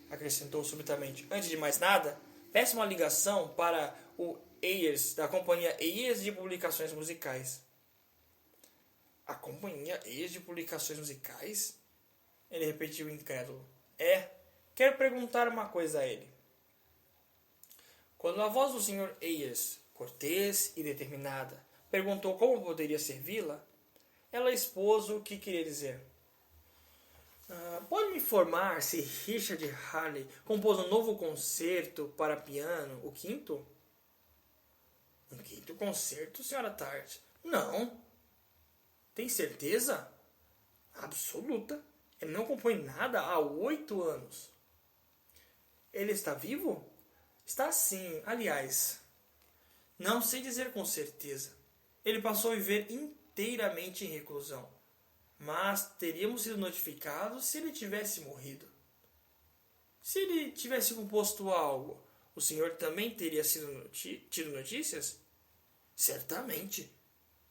acrescentou subitamente, antes de mais nada, peça uma ligação para o Ayers, da companhia Ayers de Publicações Musicais. A companhia Ayers de Publicações Musicais? Ele repetiu incrédulo. Quero perguntar uma coisa a ele. Quando a voz do Sr. Ayers, cortês e determinada, perguntou como poderia servi-la, ela expôs o que queria dizer. Pode me informar se Richard Halley compôs um novo concerto para piano, o quinto? Um quinto concerto, Sra. Tart? Não. Tem certeza? Absoluta. Ele não compõe nada há 8 anos. Ele está vivo? Está sim. Aliás, não sei dizer com certeza. Ele passou a viver inteiramente em reclusão. Mas teríamos sido notificados se ele tivesse morrido. Se ele tivesse composto algo, o senhor também teria tido notícias? Certamente.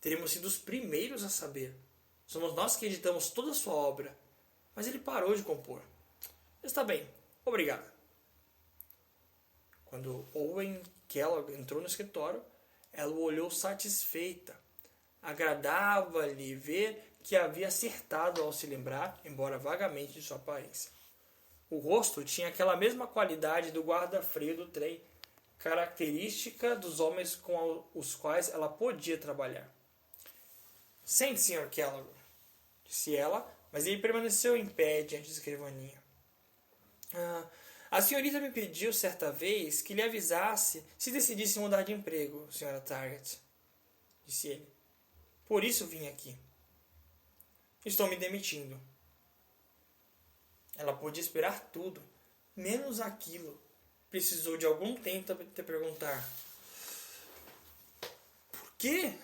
Teríamos sido os primeiros a saber. Somos nós que editamos toda a sua obra. Mas ele parou de compor. Está bem. Obrigado. Quando Owen Kellogg entrou no escritório, ela o olhou satisfeita. Agradava-lhe ver que havia acertado ao se lembrar, embora vagamente, de sua aparência. O rosto tinha aquela mesma qualidade do guarda-freio do trem, característica dos homens com os quais ela podia trabalhar. Sente, Sr. Kellogg, disse ela, mas ele permaneceu em pé diante da escrivaninha. A senhorita me pediu certa vez que lhe avisasse se decidisse mudar de emprego, Sra. Taggart, disse ele. Por isso vim aqui. Estou me demitindo. Ela podia esperar tudo, menos aquilo. Precisou de algum tempo para perguntar. Por quê?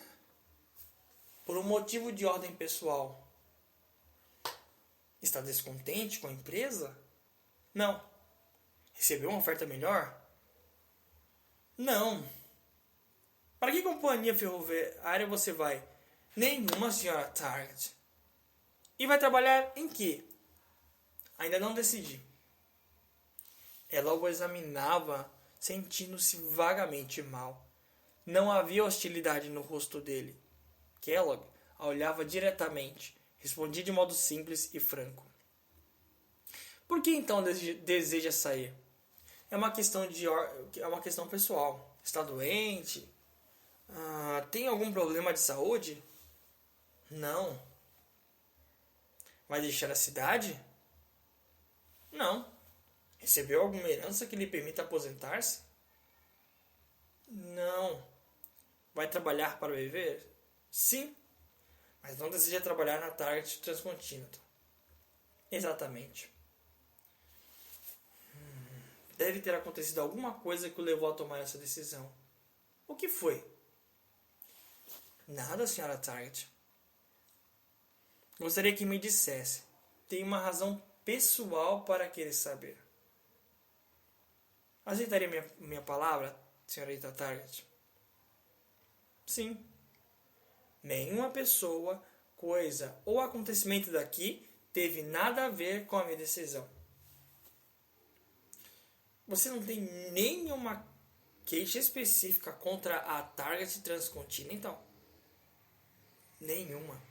Por um motivo de ordem pessoal. Está descontente com a empresa? Não. Recebeu uma oferta melhor? Não. Para que companhia ferroviária você vai? Nenhuma, senhora Target. E vai trabalhar em quê? Ainda não decidi. Ela o examinava, sentindo-se vagamente mal. Não havia hostilidade no rosto dele. Kellogg a olhava diretamente. Respondia de modo simples e franco. Por que então deseja sair? É uma questão pessoal. Está doente? Tem algum problema de saúde? Não. Vai deixar a cidade? Não. Recebeu alguma herança que lhe permita aposentar-se? Não. Vai trabalhar para viver? Sim. Mas não deseja trabalhar na Target Transcontinental. Exatamente. Deve ter acontecido alguma coisa que o levou a tomar essa decisão. O que foi? Nada, senhora Target. Gostaria que me dissesse. Tenho uma razão pessoal para querer saber. Aceitaria minha palavra, senhorita Target? Sim. Nenhuma pessoa, coisa ou acontecimento daqui teve nada a ver com a minha decisão. Você não tem nenhuma queixa específica contra a Target Transcontinental? Nenhuma.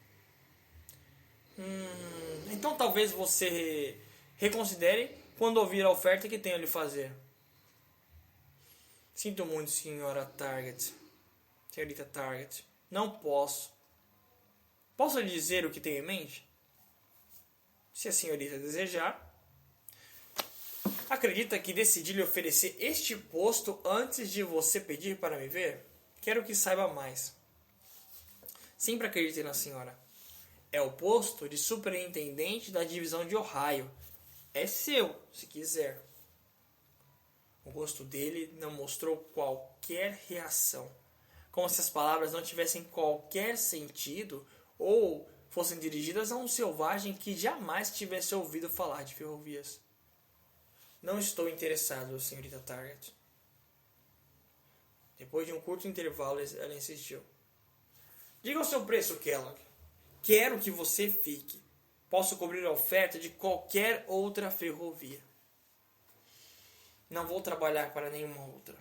Então talvez você reconsidere quando ouvir a oferta que tenho a lhe fazer. Sinto muito, senhorita Target. Não posso. Posso lhe dizer o que tenho em mente? Se a senhorita desejar. Acredita que decidi lhe oferecer este posto antes de você pedir para me ver? Quero que saiba mais. Sempre acreditei na senhora. É o posto de superintendente da divisão de Ohio. É seu, se quiser. O rosto dele não mostrou qualquer reação. Como se as palavras não tivessem qualquer sentido ou fossem dirigidas a um selvagem que jamais tivesse ouvido falar de ferrovias. Não estou interessado, senhorita Target. Depois de um curto intervalo, ela insistiu. Diga o seu preço, Kellogg. Quero que você fique. Posso cobrir a oferta de qualquer outra ferrovia. Não vou trabalhar para nenhuma outra.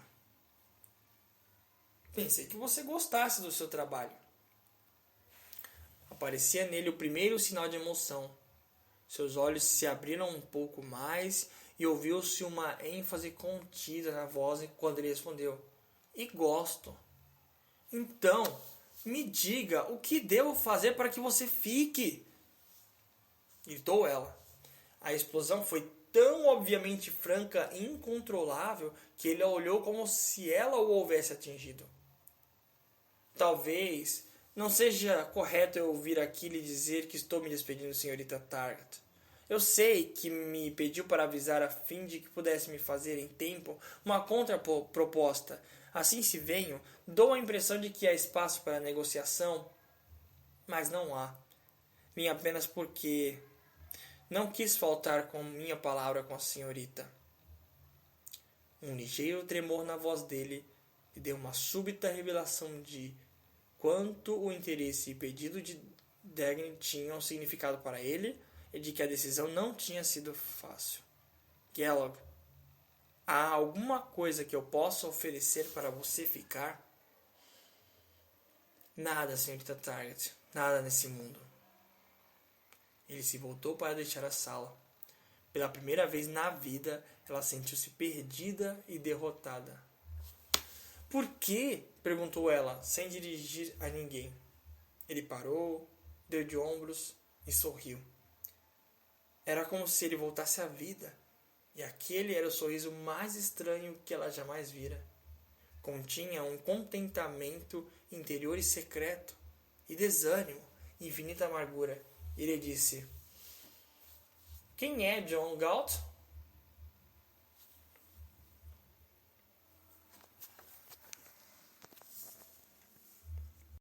Pensei que você gostasse do seu trabalho. Aparecia nele o primeiro sinal de emoção. Seus olhos se abriram um pouco mais e ouviu-se uma ênfase contida na voz quando ele respondeu. E gosto. Então, me diga o que devo fazer para que você fique? Gritou ela. A explosão foi tão obviamente franca e incontrolável que ele a olhou como se ela o houvesse atingido. Talvez não seja correto eu vir aqui lhe dizer que estou me despedindo, senhorita Target. Eu sei que me pediu para avisar a fim de que pudesse me fazer em tempo uma contraproposta. Assim se venho, dou a impressão de que há espaço para negociação, mas não há. Vim apenas porque não quis faltar com minha palavra com a senhorita. Um ligeiro tremor na voz dele lhe deu uma súbita revelação de quanto o interesse e pedido de Dagny tinham significado para ele e de que a decisão não tinha sido fácil. Kellogg, há alguma coisa que eu possa oferecer para você ficar? Nada, senhorita Target. Nada nesse mundo. Ele se voltou para deixar a sala. Pela primeira vez na vida, ela sentiu-se perdida e derrotada. Por quê? Perguntou ela, sem dirigir a ninguém. Ele parou, deu de ombros e sorriu. Era como se ele voltasse à vida, e aquele era o sorriso mais estranho que ela jamais vira. continha um contentamento interior e secreto, e desânimo, infinita amargura. Ele disse: Quem é John Galt?